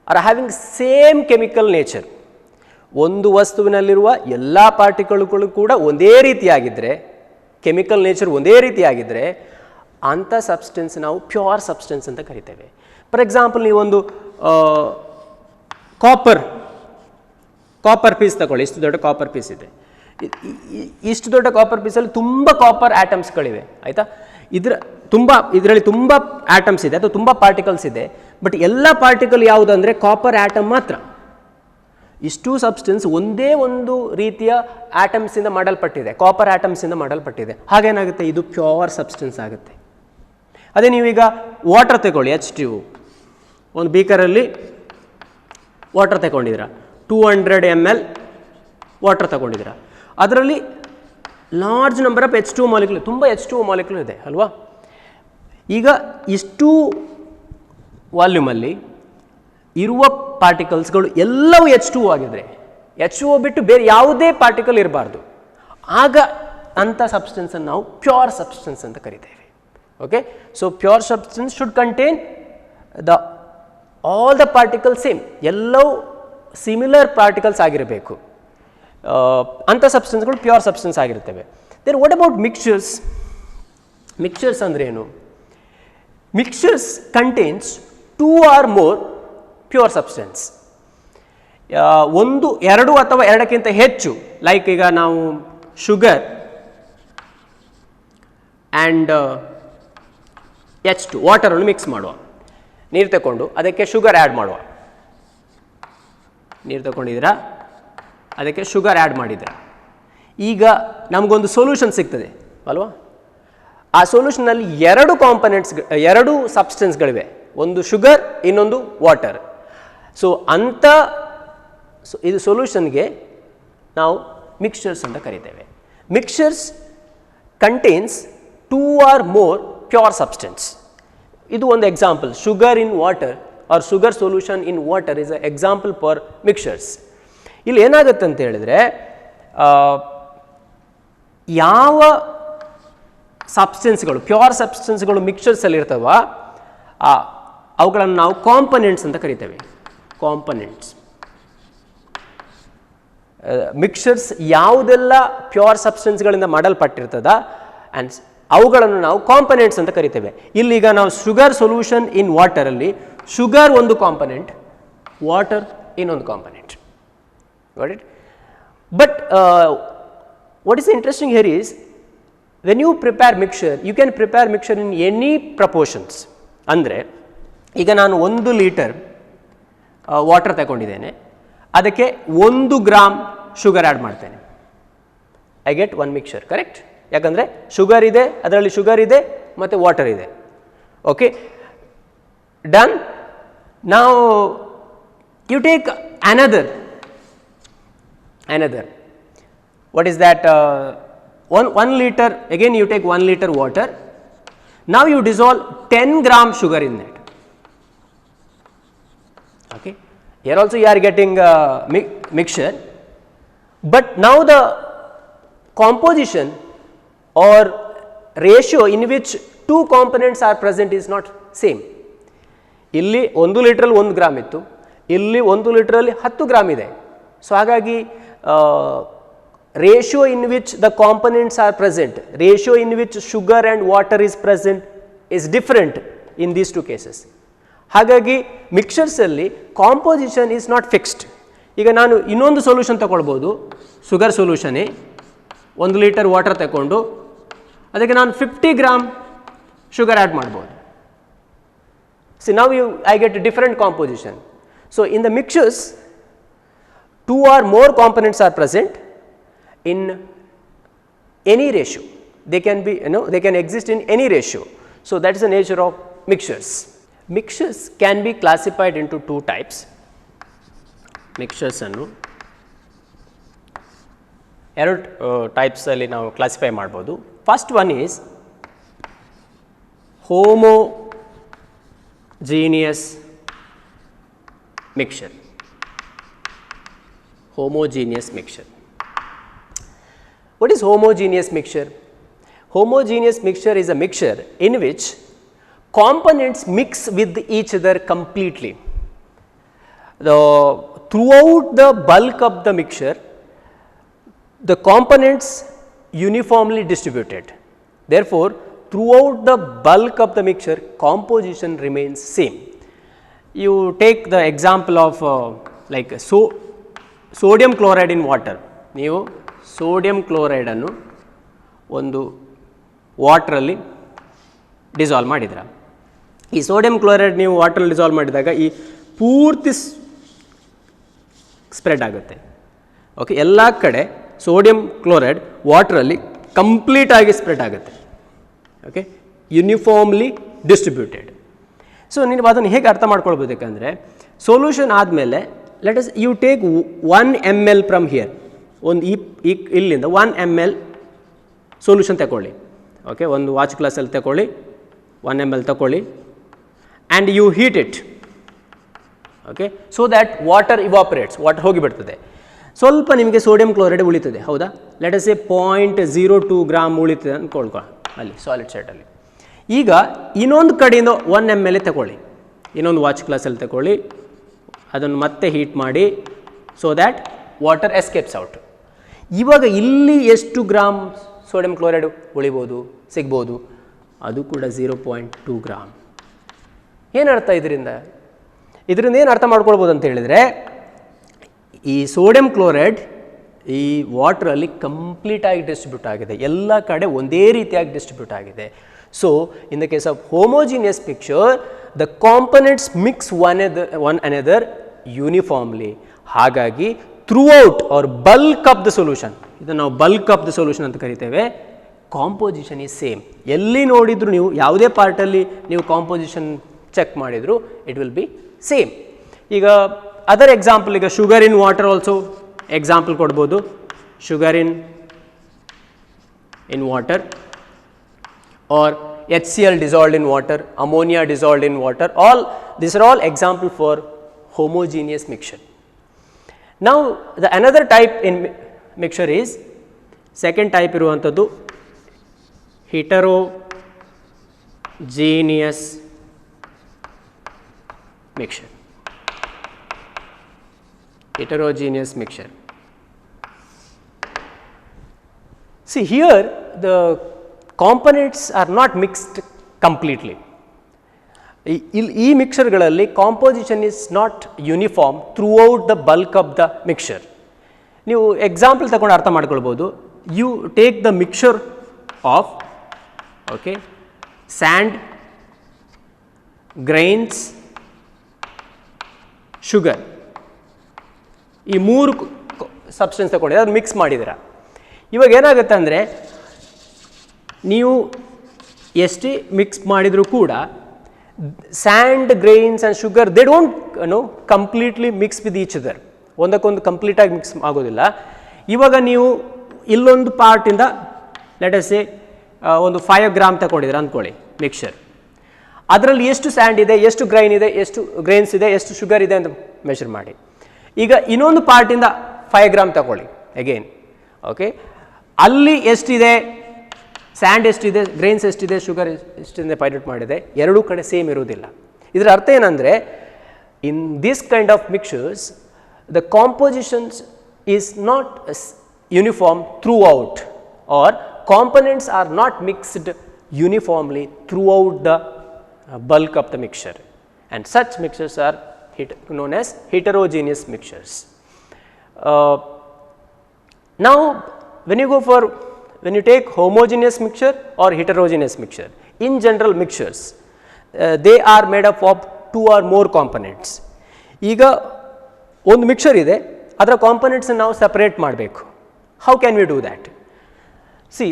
are having same chemical nature, ಒಂದು ವಸ್ತುವಿನಲ್ಲಿರುವ ಎಲ್ಲ ಪಾರ್ಟಿಕಲ್ಗಳು ಕೂಡ ಒಂದೇ ರೀತಿಯಾಗಿದ್ದರೆ, ಕೆಮಿಕಲ್ ನೇಚರ್ ಒಂದೇ ರೀತಿಯಾಗಿದ್ದರೆ, ಅಂಥ ಸಬ್ಸ್ಟೆನ್ಸ್ ನಾವು ಪ್ಯೂರ್ ಸಬ್ಸ್ಟೆನ್ಸ್ ಅಂತ ಕರಿತೇವೆ. ಫಾರ್ ಎಕ್ಸಾಂಪಲ್, ನೀವೊಂದು ಕಾಪರ್ ಪೀಸ್ ತಗೊಳ್ಳಿ. ಇಷ್ಟು ದೊಡ್ಡ ಕಾಪರ್ ಪೀಸ್ ಇದೆ. ಇಷ್ಟು ದೊಡ್ಡ ಕಾಪರ್ ಪೀಸಲ್ಲಿ ತುಂಬ ಕಾಪರ್ ಆಟಮ್ಸ್ಗಳಿವೆ, ಆಯಿತಾ? ಇದರಲ್ಲಿ ತುಂಬ ಆಟಮ್ಸ್ ಇದೆ ಅಥವಾ ತುಂಬ ಪಾರ್ಟಿಕಲ್ಸ್ ಇದೆ. ಬಟ್ ಎಲ್ಲ ಪಾರ್ಟಿಕಲ್ ಯಾವುದಂದರೆ ಕಾಪರ್ ಆಟಮ್ ಮಾತ್ರ. ಇಷ್ಟು ಸಬ್ಸ್ಟೆನ್ಸ್ ಒಂದೇ ಒಂದು ರೀತಿಯ ಆಟಮ್ಸಿಂದ ಮಾಡಲ್ಪಟ್ಟಿದೆ, ಕಾಪರ್ ಆಟಮ್ಸಿಂದ ಮಾಡಲ್ಪಟ್ಟಿದೆ. ಹಾಗೇನಾಗುತ್ತೆ? ಇದು ಪ್ಯೂರ್ ಸಬ್ಸ್ಟೆನ್ಸ್ ಆಗುತ್ತೆ. ಅದೇ ನೀವೀಗ ವಾಟರ್ ತಗೊಳ್ಳಿ, H2O, ಒಂದು ಬೀಕರಲ್ಲಿ ವಾಟರ್ ತಗೊಂಡಿದ್ದೀರ, 200 ml ವಾಟರ್ ತಗೊಂಡಿದ್ದೀರ. ಅದರಲ್ಲಿ large number of H2O molecule, ತುಂಬ H2O ಮಾಲಿಕ್ಯೂಲ್ ಇದೆ ಅಲ್ವಾ? ಈಗ ಇಷ್ಟು ವಾಲ್ಯೂಮಲ್ಲಿ ಇರುವ ಪಾರ್ಟಿಕಲ್ಸ್ಗಳು ಎಲ್ಲವೂ H2O ಆಗಿದ್ರೆ, H2O ಬಿಟ್ಟು ಬೇರೆ ಯಾವುದೇ ಪಾರ್ಟಿಕಲ್ ಇರಬಾರ್ದು. ಆಗ ಅಂಥ ಸಬ್ಸ್ಟೆನ್ಸನ್ನು ನಾವು ಪ್ಯೂರ್ ಸಬ್ಸ್ಟೆನ್ಸ್ ಅಂತ ಕರಿತೇವೆ. Okay, so pure substance should contain all the particles same, ಎಲ್ಲವೂ ಸಿಮಿಲರ್ ಪಾರ್ಟಿಕಲ್ಸ್ ಆಗಿರಬೇಕು. ಅಂಥ ಸಬ್ಸ್ಟೆನ್ಸ್ಗಳು ಪ್ಯೂರ್ ಸಬ್ಸ್ಟೆನ್ಸ್ ಆಗಿರ್ತವೆ. Then what about mixtures? Mixtures ಅಂದರೆ ಏನು? Mixtures contains 2 or more pure substance. ಎರಡು ಅಥವಾ ಎರಡಕ್ಕಿಂತ ಹೆಚ್ಚು, ಲೈಕ್ ಈಗ ನಾವು ಶುಗರ್ ಆ್ಯಂಡ್ H2 ವಾಟರನ್ನು ಮಿಕ್ಸ್ ಮಾಡುವ, ನೀರು ತಗೊಂಡು ಅದಕ್ಕೆ ಶುಗರ್ ಆ್ಯಡ್ ಮಾಡುವ. ನೀರು ತಗೊಂಡಿದ್ದೀರಾ, ಅದಕ್ಕೆ ಶುಗರ್ ಆ್ಯಡ್ ಮಾಡಿದ್ದೀರಾ. ಈಗ ನಮಗೊಂದು ಸೊಲ್ಯೂಷನ್ ಸಿಗ್ತದೆ ಅಲ್ವಾ? ಆ ಸೊಲ್ಯೂಷನ್ನಲ್ಲಿ ಎರಡು ಸಬ್ಸ್ಟೆನ್ಸ್ಗಳಿವೆ, ಒಂದು ಶುಗರ್, ಇನ್ನೊಂದು ವಾಟರ್. ಸೊ ಇದು ಸೊಲ್ಯೂಷನ್ಗೆ ನಾವು ಮಿಕ್ಸ್ಚರ್ಸ್ ಅಂತ ಕರಿತೇವೆ. Mixtures contains 2 or more pure substance. ಇದು ಒಂದು example. Sugar in water or sugar solution in water is a example for mixtures. ಇಲ್ಲಿ ಏನಾಗುತ್ತೆ ಅಂತ ಹೇಳಿದ್ರೆ, ಯಾವ ಸಬ್ಸ್ಟೆನ್ಸ್ಗಳು ಪ್ಯೂರ್ ಸಬ್ಸ್ಟೆನ್ಸ್ಗಳು ಮಿಕ್ಸ್ಚರ್ಸಲ್ಲಿ ಇರ್ತವ ಅವುಗಳನ್ನು ನಾವು ಕಾಂಪೊನೆಂಟ್ಸ್ ಅಂತ ಕರಿತೇವೆ. ಕಾಂಪೊನೆಂಟ್ಸ್. ಮಿಕ್ಸ್ಚರ್ಸ್ ಯಾವುದೆಲ್ಲ ಪ್ಯೂರ್ ಸಬ್ಸ್ಟೆನ್ಸ್ಗಳಿಂದ ಮಾಡಲ್ಪಟ್ಟಿರ್ತದ ಆ್ಯಂಡ್ ಅವುಗಳನ್ನು ನಾವು ಕಾಂಪೊನೆಂಟ್ಸ್ ಅಂತ ಕರಿತೇವೆ. ಇಲ್ಲೀಗ ನಾವು ಶುಗರ್ ಸೊಲ್ಯೂಷನ್ ಇನ್ ವಾಟರಲ್ಲಿ ಶುಗರ್ ಒಂದು ಕಾಂಪೊನೆಂಟ್, ವಾಟರ್ ಇನ್ನೊಂದು component. Got it? But what is interesting here is, when you prepare mixture, you can prepare mixture in any proportions. ಅಂದರೆ ಈಗ ನಾನು 1 ಲೀಟರ್ ವಾಟರ್ ತಗೊಂಡಿದ್ದೇನೆ, ಅದಕ್ಕೆ 1 ಗ್ರಾಮ್ ಶುಗರ್ ಆ್ಯಡ್ ಮಾಡ್ತೇನೆ. I get 1 mixer, correct? ಯಾಕಂದರೆ sugar ಇದೆ, ಅದರಲ್ಲಿ ಶುಗರ್ ಇದೆ ಮತ್ತು ವಾಟರ್ ಇದೆ. Okay, done. ನಾವು you take another, what is that, 1 liter, again you take 1 liter water. Now you dissolve 10 gram sugar in that. Okay, here also you are getting mixture, but now the composition or ratio in which 2 components are present is not same. ಇಲ್ಲಿ 1 ಲೀಟ್ರಲ್ಲಿ 1 gram ಇತ್ತು, ಇಲ್ಲಿ 1 ಲೀಟ್ರಲ್ಲಿ 10 gram ಇದೆ. So ಹಾಗಾಗಿ ratio in which the components are present, ratio in which sugar and water is present is different in these 2 cases. ಹಾಗಾಗಿ ಮಿಕ್ಸರ್ಸಲ್ಲಿ composition is not fixed. ಈಗ ನಾನು ಇನ್ನೊಂದು solution ತಗೊಳ್ಬೋದು, ಶುಗರ್ ಸೊಲ್ಯೂಷನ್ನೇ 1 ಲೀಟರ್ ವಾಟರ್ ತಗೊಂಡು ಅದಕ್ಕೆ ನಾನು 50 ಗ್ರಾಮ್ ಶುಗರ್ ಆ್ಯಡ್ ಮಾಡ್ಬೋದು. See, now I get a different composition. So in the mixtures, 2 or more components are present in any ratio. They can be, they can exist in any ratio. So that is the nature of mixtures. Mixtures can be classified into 2 types. Mixtures annu 2 types alli ನಾವು classify ಮಾಡಬಹುದು. First one is homogeneous mixture. Homogeneous mixture. What is homogeneous mixture? Homogeneous mixture is a mixture in which components mix with each other completely. Throughout the bulk of the mixture, the components uniformly distributed. Therefore, throughout the bulk of the mixture, composition remains same. You take the example of like sodium chloride in water. ನೀವು sodium ಕ್ಲೋರೈಡನ್ನು ಒಂದು ವಾಟ್ರಲ್ಲಿ dissolve ಮಾಡಿದ್ರ, ಈ sodium chloride ನೀವು ವಾಟ್ರಲ್ಲಿ dissolve ಮಾಡಿದಾಗ ಈ ಪೂರ್ತಿ spread ಆಗುತ್ತೆ. Okay, ಎಲ್ಲ ಕಡೆ ಸೋಡಿಯಂ ಕ್ಲೋರೈಡ್ ವಾಟ್ರಲ್ಲಿ ಕಂಪ್ಲೀಟಾಗಿ ಸ್ಪ್ರೆಡ್ ಆಗುತ್ತೆ. Okay, uniformly distributed. ಸೊ ನೀವು ಅದನ್ನು ಹೇಗೆ ಅರ್ಥ ಮಾಡ್ಕೊಳ್ಬೇಕಂದ್ರೆ, ಸೊಲ್ಯೂಷನ್ ಆದಮೇಲೆ let us you take 1 ml from here, ಒಂದು ಇಲ್ಲಿಂದ 1 ml ಸೊಲ್ಯೂಷನ್ ತಗೊಳ್ಳಿ. ಓಕೆ, ಒಂದು ವಾಚ್ ಗ್ಲಾಸಲ್ಲಿ ತಗೊಳ್ಳಿ, 1 ml ತಗೊಳ್ಳಿ and you heat it. Okay, so that water evaporates, water ಹೋಗಿಬಿಡ್ತದೆ. ಸ್ವಲ್ಪ ನಿಮಗೆ ಸೋಡಿಯಂ ಕ್ಲೋರೈಡ್ ಉಳಿತದೆ, ಹೌದಾ? ಲೆಟ್ ಅಸ್ ಎ 0.02 ಗ್ರಾಮ್ ಉಳಿತದೆ ಅಂದ್ಕೊಳ್ಕೊ ಅಲ್ಲಿ ಸಾಲಿಡ್ ಸೈಡಲ್ಲಿ. ಈಗ ಇನ್ನೊಂದು ಕಡೆಯಿಂದ 1 ml ತಗೊಳ್ಳಿ, ಇನ್ನೊಂದು ವಾಚ್ ಗ್ಲಾಸಲ್ಲಿ ತಗೊಳ್ಳಿ, ಅದನ್ನು ಮತ್ತೆ ಹೀಟ್ ಮಾಡಿ, so that water escapes out. ಇವಾಗ ಇಲ್ಲಿ ಎಷ್ಟು ಗ್ರಾಮ್ ಸೋಡಿಯಂ ಕ್ಲೋರೈಡ್ ಉಳಿಬೋದು, ಸಿಗ್ಬೋದು? ಅದು ಕೂಡ 0.2 ಗ್ರಾಮ್. ಏನರ್ಥ ಇದರಿಂದ ಏನು ಅರ್ಥ ಮಾಡ್ಕೊಳ್ಬೋದು ಅಂತ ಹೇಳಿದರೆ, ಈ ಸೋಡಿಯಂ ಕ್ಲೋರೈಡ್ ಈ ವಾಟ್ರಲ್ಲಿ ಕಂಪ್ಲೀಟಾಗಿ ಡಿಸ್ಟ್ರಿಬ್ಯೂಟ್ ಆಗಿದೆ, ಎಲ್ಲ ಕಡೆ ಒಂದೇ ರೀತಿಯಾಗಿ ಡಿಸ್ಟ್ರಿಬ್ಯೂಟ್ ಆಗಿದೆ. So in the case of homogeneous mixture, the components mix one another uniformly. ಹಾಗಾಗಿ throughout our bulk of the solution, ಇದನ್ನು ನಾವು ಬಲ್ಕ್ ಆಫ್ ದ ಸೊಲ್ಯೂಷನ್ ಅಂತ ಕರಿತೇವೆ, ಕಾಂಪೋಸಿಷನ್ ಈಸ್ ಸೇಮ್. ಎಲ್ಲಿ ನೋಡಿದ್ರು ನೀವು ಯಾವುದೇ ಪಾರ್ಟಲ್ಲಿ ನೀವು ಕಾಂಪೋಸಿಷನ್ ಚೆಕ್ ಮಾಡಿದ್ರು ಇಟ್ ವಿಲ್ ಬಿ ಸೇಮ್. ಈಗ ಅದರ್ ಎಕ್ಸಾಂಪಲ್, ಈಗ sugar in water also example ಕೊಡ್ಬೋದು. Sugar in water or HCl dissolved in water, ammonia dissolved in water, these are all example for homogeneous mixture. Now the another type in mixture is, second type iruvantaddu heterogeneous mixture. Heterogeneous mixture. See here the components are not mixed completely. ಈ ಮಿಕ್ಸರ್ಗಳಲ್ಲಿ composition is not uniform throughout the bulk of the mixture. ನೀವು example ತಗೊಂಡು ಅರ್ಥ ಮಾಡ್ಕೊಳ್ಬೋದು. You take the mixture of okay sand, grains, sugar, ಈ 3 substance ತಗೊಂಡಿದ್ದೀರಾ, ಅದು mix ಮಾಡಿದ್ದೀರಾ. ಇವಾಗ ಏನಾಗುತ್ತೆ ಅಂದರೆ ನೀವು ಎಷ್ಟೇ ಮಿಕ್ಸ್ ಮಾಡಿದರೂ ಕೂಡ sand, grains and sugar they don't completely mix with each other, ಒಂದಕ್ಕೊಂದು ಕಂಪ್ಲೀಟಾಗಿ ಮಿಕ್ಸ್ ಆಗೋದಿಲ್ಲ. ಇವಾಗ ನೀವು ಇಲ್ಲೊಂದು ಪಾರ್ಟಿಂದ ಲೆಟ್ ಅಸ್ ಸೇ ಒಂದು 5 ಗ್ರಾಮ್ ತಗೊಂಡಿದ್ದೀರ ಅಂದ್ಕೊಳ್ಳಿ ಮಿಕ್ಸರ್, ಅದರಲ್ಲಿ ಎಷ್ಟು ಸ್ಯಾಂಡ್ ಇದೆ, ಎಷ್ಟು ಗ್ರೈನ್ ಇದೆ, ಎಷ್ಟು ಗ್ರೈನ್ಸ್ ಇದೆ, ಎಷ್ಟು ಶುಗರ್ ಇದೆ ಅಂತ ಮೆಷರ್ ಮಾಡಿ. ಈಗ ಇನ್ನೊಂದು ಪಾರ್ಟಿಂದ 5 ಗ್ರಾಮ್ ತಗೊಳ್ಳಿ ಅಗೇನ್, ಓಕೆ, ಅಲ್ಲಿ ಎಷ್ಟಿದೆ ಸ್ಯಾಂಡ್, ಎಷ್ಟಿದೆ ಗ್ರೈನ್ಸ್, ಎಷ್ಟಿದೆ ಶುಗರ್ ಎಷ್ಟಿದೆ ಪೈಲಟ್ ಮಾಡಿದೆ, ಎರಡೂ ಕಡೆ ಸೇಮ್ ಇರುವುದಿಲ್ಲ. ಇದರ ಅರ್ಥ ಏನಂದರೆ in this kind of mixers the compositions is not uniform throughout, are components are not mixed uniformly throughout the bulk of the mixture, and such mixtures are known as heterogeneous mixtures. Now when you take homogeneous mixture or heterogeneous mixture, in general mixtures they are made up of 2 or more components. ಈಗ ಒಂದು mixer ಇದೆ, ಅದರ components ನಾವು separate ಮಾಡಬೇಕು. How can we do that? See,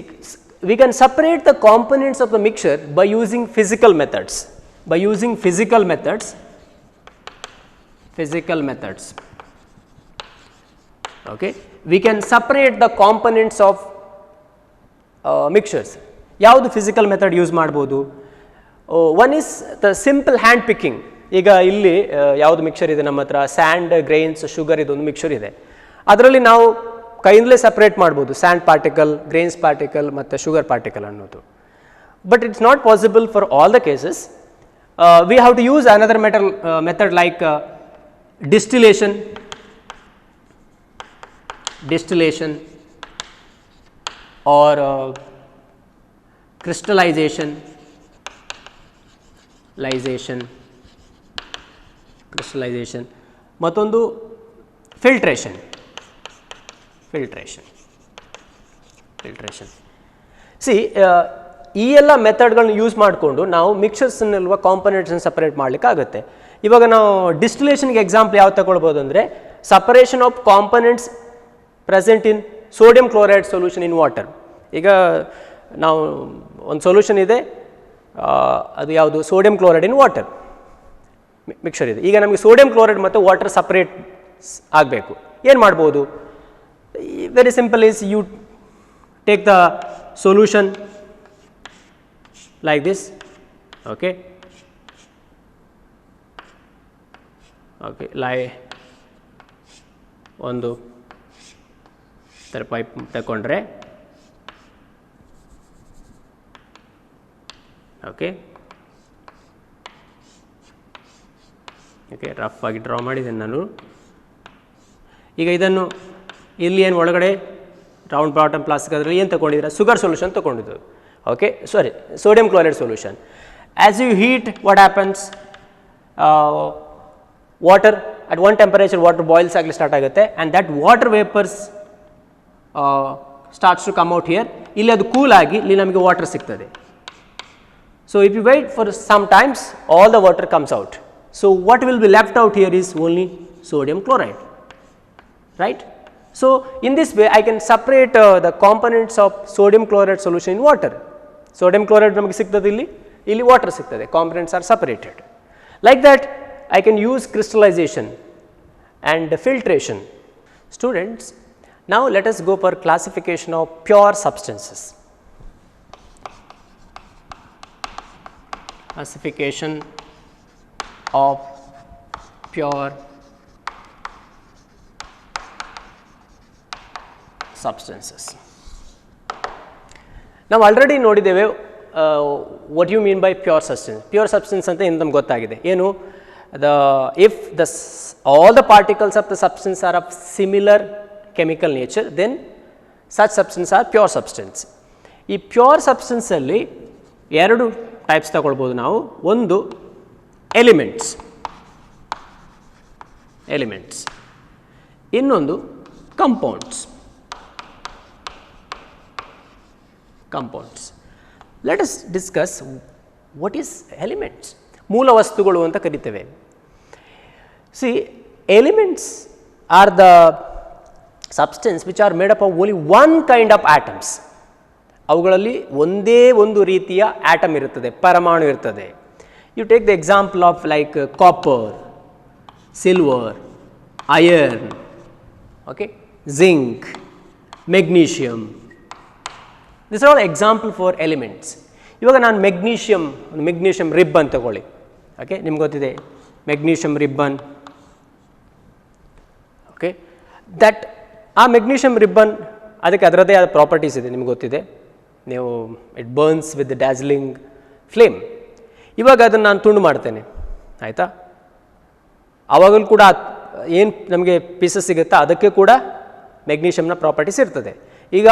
we can separate the components of the mixture by using physical methods. Okay, we can separate the components of mixtures. ಯಾವುದು physical method use ಮಾಡ್ಬೋದು? One is the simple hand picking. ಈಗ ಇಲ್ಲಿ ಯಾವುದು mixer ಇದೆ ನಮ್ಮ ಹತ್ರ, sand, grains, sugar ಇದೊಂದು mixer ಇದೆ, ಅದರಲ್ಲಿ ನಾವು ಕೈಯಿಂದಲೇ ಸಪ್ರೇಟ್ ಮಾಡ್ಬೋದು ಸ್ಯಾಂಡ್ ಪಾರ್ಟಿಕಲ್, ಗ್ರೈನ್ಸ್ ಪಾರ್ಟಿಕಲ್ ಮತ್ತು ಶುಗರ್ ಪಾರ್ಟಿಕಲ್ ಅನ್ನೋದು. But it's not possible for all the cases. We have to use another method like distillation or crystallization ಮತ್ತೊಂದು filtration. ಸಿ ಈ ಎಲ್ಲ ಮೆಥಡ್ಗಳನ್ನ ಯೂಸ್ ಮಾಡಿಕೊಂಡು ನಾವು ಮಿಕ್ಸರ್ಸ್ನಲ್ವ ಕಾಂಪೊನೆಂಟ್ಸನ್ನು ಸಪರೇಟ್ ಮಾಡಲಿಕ್ಕೆ ಆಗುತ್ತೆ. ಇವಾಗ ನಾವು ಡಿಸ್ಟಿಲೇಷನ್ಗೆ ಎಕ್ಸಾಂಪಲ್ ಯಾವ್ದು ತಗೊಳ್ಬೋದು ಅಂದರೆ separation of components present in sodium chloride solution in water. ಈಗ ನಾವು ಒಂದು ಸೊಲ್ಯೂಷನ್ ಇದೆ, ಅದು ಯಾವುದು, sodium chloride in water mixer ಇದೆ. ಈಗ ನಮಗೆ ಸೋಡಿಯಂ ಕ್ಲೋರೈಡ್ ಮತ್ತು ವಾಟರ್ ಸಪ್ರೇಟ್ ಆಗಬೇಕು, ಏನು ಮಾಡ್ಬೋದು? Very simple is you take the solution like this, okay, ಒಂದು ಥರ ಪೈಪ್ ತಗೊಂಡ್ರೆ, ಓಕೆ ರಫ್ ಆಗಿ ಡ್ರಾ ಮಾಡಿದ್ದೇನೆ ನಾನು. ಈಗ ಇದನ್ನು ಇಲ್ಲಿ ಏನು ಒಳಗಡೆ ರೌಂಡ್ ಬಾಟಮ್ ಪ್ಲಾಸ್ಟಿಕ್ ಅದರಲ್ಲಿ ಏನು ತೊಗೊಂಡಿದ್ದೀರಾ, ಶುಗರ್ ಸೊಲ್ಯೂಷನ್ ತೊಗೊಂಡಿದ್ದು, okay, sodium chloride solution. As you heat what happens, water at one temperature water boils ಆಗಲಿ ಸ್ಟಾರ್ಟ್ ಆಗುತ್ತೆ, and that water vapours starts to come out here. ಇಲ್ಲಿ ಅದು ಕೂಲ್ ಆಗಿ ಇಲ್ಲಿ ನಮಗೆ ವಾಟರ್ ಸಿಗ್ತದೆ. So if you wait for some times all the water comes out. So what will be left out here is only sodium chloride, right? So in this way I can separate the components of sodium chloride solution in water. Sodium chloride ನಮಗೆ ಸಿಗ್ತದೆ, ಇಲ್ಲಿ water ಸಿಗ್ತದೆ, components are separated. Like that I can use crystallization and filtration. Students, now let us go for classification of pure substances. Classification of pure substances. ನಾವು already ನೋಡಿದ್ದೇವೆ what you mean by pure substance. Pure substance ಅಂತ ಏನು ನಮ್ಗೆ ಗೊತ್ತಾಗಿದೆ. ಏನು, if all the particles of the substance are of similar chemical nature, then such substance are pure substance. ಈ pure ಸಬ್ಸ್ಟೆನ್ಸಲ್ಲಿ ಎರಡು ಟೈಪ್ಸ್ ತಗೊಳ್ಬೋದು ನಾವು. ಒಂದು ಎಲಿಮೆಂಟ್ಸ್, ಇನ್ನೊಂದು compounds. Let us discuss what is elements. ಮೂಲ ವಸ್ತುಗಳು ಅಂತ ಕರಿತೇವೆ. C Elements are the substance which are made up of only one kind of atoms. ಅವುಗಳಲ್ಲಿ ಒಂದೇ ಒಂದು ರೀತಿಯ ಆಟಮ್ ಇರುತ್ತದೆ, ಪರಮಾಣು ಇರುತ್ತದೆ. You take the example of like copper, silver, iron, okay, zinc, magnesium. This are all example for elements. ಇವಾಗ ನಾನು magnesium ribbon ತಗೊಳ್ಳಿ. ಓಕೆ, ನಿಮ್ಗೆ ಗೊತ್ತಿದೆ ಮೆಗ್ನೀಷಿಯಮ್ ರಿಬ್ಬನ್. ಓಕೆ, ದಟ್ ಆ ಮೆಗ್ನೀಷಿಯಮ್ ರಿಬ್ಬನ್ ಅದಕ್ಕೆ ಅದರದ್ದೇ ಆದ ಪ್ರಾಪರ್ಟೀಸ್ ಇದೆ, ನಿಮ್ಗೆ ಗೊತ್ತಿದೆ. ನೀವು it burns with dazzling flame. ಇವಾಗ ಅದನ್ನು ನಾನು ತುಂಡು ಮಾಡ್ತೇನೆ, ಆಯಿತಾ. ಆವಾಗಲೂ ಕೂಡ ಏನು ನಮಗೆ ಪೀಸಸ್ ಸಿಗುತ್ತಾ ಅದಕ್ಕೆ ಕೂಡ ಮೆಗ್ನೀಷಿಯಮ್ನ ಪ್ರಾಪರ್ಟೀಸ್ ಇರ್ತದೆ. ಈಗ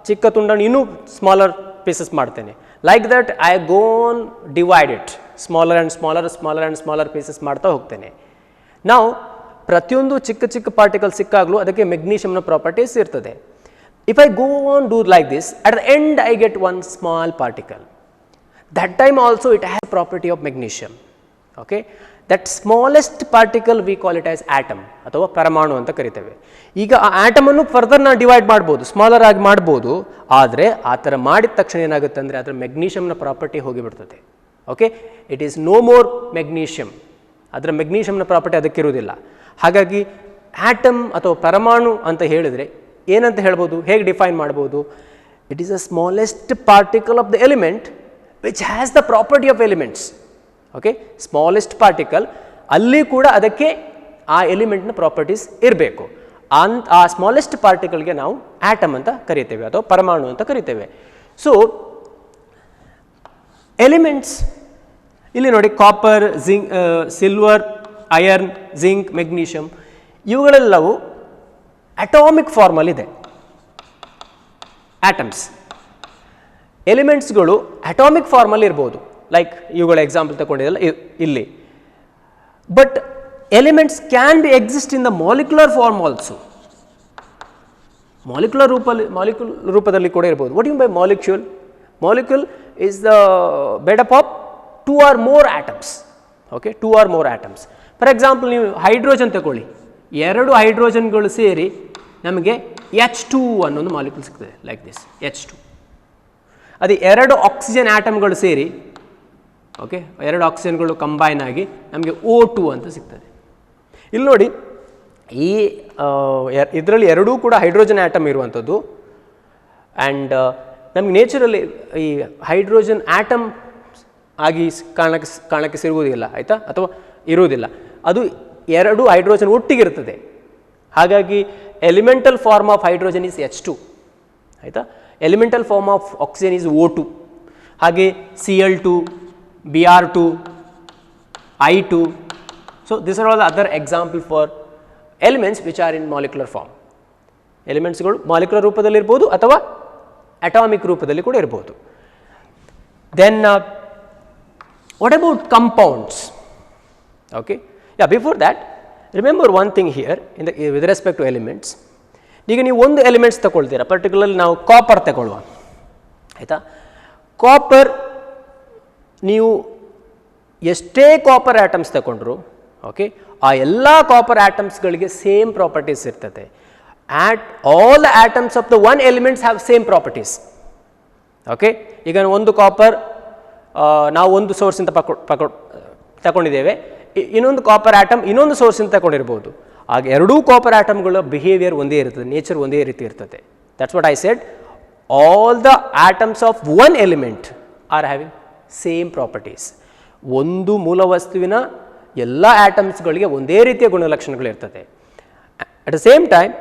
ಚಿಕ್ಕ ತುಂಡನ್ನು ಇನ್ನೂ ಸ್ಮಾಲರ್ ಪೀಸಸ್ ಮಾಡ್ತೇನೆ. Like that I gonna divide it smaller and smaller, smaller and smaller pieces ಮಾಡ್ತಾ ಹೋಗ್ತೇನೆ. ನಾವು ಪ್ರತಿಯೊಂದು ಚಿಕ್ಕ ಚಿಕ್ಕ ಪಾರ್ಟಿಕಲ್ ಸಿಕ್ಕಾಗಲೂ ಅದಕ್ಕೆ ಮೆಗ್ನೀಷಿಯಮ್ನ ಪ್ರಾಪರ್ಟೀಸ್ ಇರ್ತದೆ. If I go on do like this, at the end I get one small particle. That time also it has property of magnesium. Okay, that smallest particle we call it as atom ಅಥವಾ ಪರಮಾಣು ಅಂತ ಕರಿತೇವೆ. ಈಗ ಆ atom ಅನ್ನು further ನಾವು divide ಮಾಡ್ಬೋದು, smaller ಆಗಿ ಮಾಡ್ಬೋದು. ಆದರೆ ಆ ಥರ ಮಾಡಿದ ತಕ್ಷಣ ಏನಾಗುತ್ತೆ ಅಂದರೆ ಅದರ ಮೆಗ್ನೀಷಿಯಮ್ನ ಪ್ರಾಪರ್ಟಿ ಹೋಗಿಬಿಡ್ತದೆ. Okay, it is no more magnesium. ಅದರ ಮೆಗ್ನೀಷಿಯಮ್ನ ಪ್ರಾಪರ್ಟಿ ಅದಕ್ಕಿರುವುದಿಲ್ಲ. ಹಾಗಾಗಿ ಆಟಮ್ ಅಥವಾ ಪರಮಾಣು ಅಂತ ಹೇಳಿದರೆ ಏನಂತ ಹೇಳ್ಬೋದು, ಹೇಗೆ ಡಿಫೈನ್ ಮಾಡ್ಬೋದು? It is a smallest particle of the element which has the property of elements. Okay, smallest particle, ಅಲ್ಲಿ ಕೂಡ ಅದಕ್ಕೆ ಆ ಎಲಿಮೆಂಟ್ನ ಪ್ರಾಪರ್ಟೀಸ್ ಇರಬೇಕು. ಆ ಸ್ಮಾಲೆಸ್ಟ್ ಪಾರ್ಟಿಕಲ್ಗೆ ನಾವು ಆಟಮ್ ಅಂತ ಕರಿತೇವೆ ಅಥವಾ ಪರಮಾಣು ಅಂತ ಕರಿತೇವೆ. ಸೊ ಎಲಿಮೆಂಟ್ಸ್ ಇಲ್ಲಿ ನೋಡಿ, copper, silver, iron, zinc, magnesium ಇವುಗಳೆಲ್ಲವೂ ಅಟಾಮಿಕ್ ಫಾರ್ಮಲ್ಲಿದೆ. ಆಟಮ್ಸ್, ಎಲಿಮೆಂಟ್ಸ್ಗಳು ಅಟಾಮಿಕ್ ಫಾರ್ಮಲ್ಲಿ ಇರ್ಬೋದು. ಲೈಕ್ ಇವುಗಳ ಎಕ್ಸಾಂಪಲ್ ತಗೊಂಡಿದ್ದಲ್ಲ ಇಲ್ಲಿ. But elements can be exist in the molecular form also. Molecular ರೂಪದಲ್ಲಿ ಕೂಡ ಇರ್ಬೋದು. What you by molecule? Molecule is the made up of 2 or more atoms. Okay, 2 or more atoms. For example ನೀವು hydrogen ತಗೊಳ್ಳಿ. 2 ಹೈಡ್ರೋಜನ್ಗಳು ಸೇರಿ ನಮಗೆ H2 ಅನ್ನೊಂದು molecule ಸಿಗ್ತದೆ, like this H2. ಅದೇ 2 ಆಕ್ಸಿಜನ್ ಆಟಮ್ಗಳು ಸೇರಿ, ಓಕೆ, 2 ಆಕ್ಸಿಜನ್ಗಳು ಕಂಬೈನ್ ಆಗಿ ನಮಗೆ O2 ಅಂತ ಸಿಗ್ತದೆ. ಇಲ್ಲಿ ನೋಡಿ, ಈ ಇದರಲ್ಲಿ ಎರಡೂ ಕೂಡ ಹೈಡ್ರೋಜನ್ ಆಟಮ್ ಇರುವಂಥದ್ದು. ಆ್ಯಂಡ್ ನಮಗೆ ನೇಚರಲ್ಲಿ ಈ ಹೈಡ್ರೋಜನ್ ಆಟಮ್ ಆಗಿ ಕಾರಣಕ್ಕೆ ಸಿಗುವುದಿಲ್ಲ, ಆಯಿತಾ, ಅಥವಾ ಇರುವುದಿಲ್ಲ. ಅದು 2 ಹೈಡ್ರೋಜನ್ ಒಟ್ಟಿಗಿರ್ತದೆ. ಹಾಗಾಗಿ elemental form of hydrogen is H2, ಆಯಿತಾ. Elemental form of oxygen is O2. ಹಾಗೆ Cl2, Br2, I2. So this are all the other example for elements which are in molecular form. ಎಲಿಮೆಂಟ್ಸ್ಗಳು ಮಾಲಿಕ್ಯುಲರ್ ರೂಪದಲ್ಲಿ ಇರ್ಬೋದು ಅಥವಾ atomic ರೂಪದಲ್ಲಿ ಕೂಡ ಇರ್ಬೋದು. Then what about compounds? Okay, yeah, before that remember one thing here with respect to elements. ಈಗ ನೀವು ಒಂದು ಎಲಿಮೆಂಟ್ಸ್ ತಗೊಳ್ತೀರಾ, ಪರ್ಟಿಕ್ಯುಲರ್ಲಿ ನಾವು ಕಾಪರ್ ತಗೊಳ್ಳುವ, ಆಯಿತಾ. ಕಾಪರ್ ನೀವು ಎಷ್ಟೇ ಕಾಪರ್ ಆಟಮ್ಸ್ ತಗೊಂಡ್ರು, ಓಕೆ, ಆ ಎಲ್ಲ ಕಾಪರ್ ಆಟಮ್ಸ್ಗಳಿಗೆ ಸೇಮ್ ಪ್ರಾಪರ್ಟೀಸ್ ಇರ್ತದೆ. All the atoms of the one elements have same properties. Okay, ಈಗ ಒಂದು ಕಾಪರ್ ನಾವು ಒಂದು ಸೋರ್ಸಿಂದ ತಗೊಂಡಿದ್ದೇವೆ, ಇನ್ನೊಂದು ಕಾಪರ್ ಆಟಮ್ ಇನ್ನೊಂದು ಸೋರ್ಸಿಂದ ತಗೊಂಡಿರ್ಬೋದು. ಆಗ ಎರಡೂ ಕಾಪರ್ ಆಟಮ್ಗಳ ಬಿಹೇವಿಯರ್ ಒಂದೇ ಇರ್ತದೆ, ನೇಚರ್ ಒಂದೇ ರೀತಿ ಇರ್ತದೆ. That's what I said, all the atoms of one element R having same properties. ಒಂದು ಮೂಲ ವಸ್ತುವಿನ ಎಲ್ಲ ಆಟಮ್ಸ್ಗಳಿಗೆ ಒಂದೇ ರೀತಿಯ ಗುಣಲಕ್ಷಣಗಳು ಇರ್ತದೆ. At the same time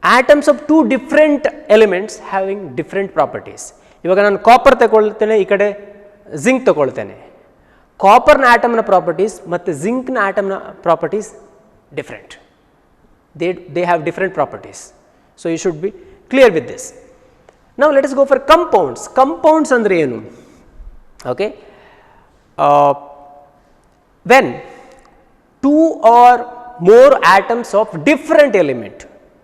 atoms of 2 different elements having different properties. ಇವಾಗ ನಾನು ಕಾಪರ್ ತಗೊಳ್ತೇನೆ, ಈ ಕಡೆ ಜಿಂಕ್ ತಗೊಳ್ತೇನೆ. ಕಾಪರ್ನ ಆಟಮ್ನ ಪ್ರಾಪರ್ಟೀಸ್ ಮತ್ತು ಜಿಂಕ್ನ ಆಟಮ್ನ properties different. They have different properties. So you should be clear with this. ನಾವು let us go for compounds. Compounds ಅಂದರೆ ಏನು? Okay, when 2 or more atoms of different element,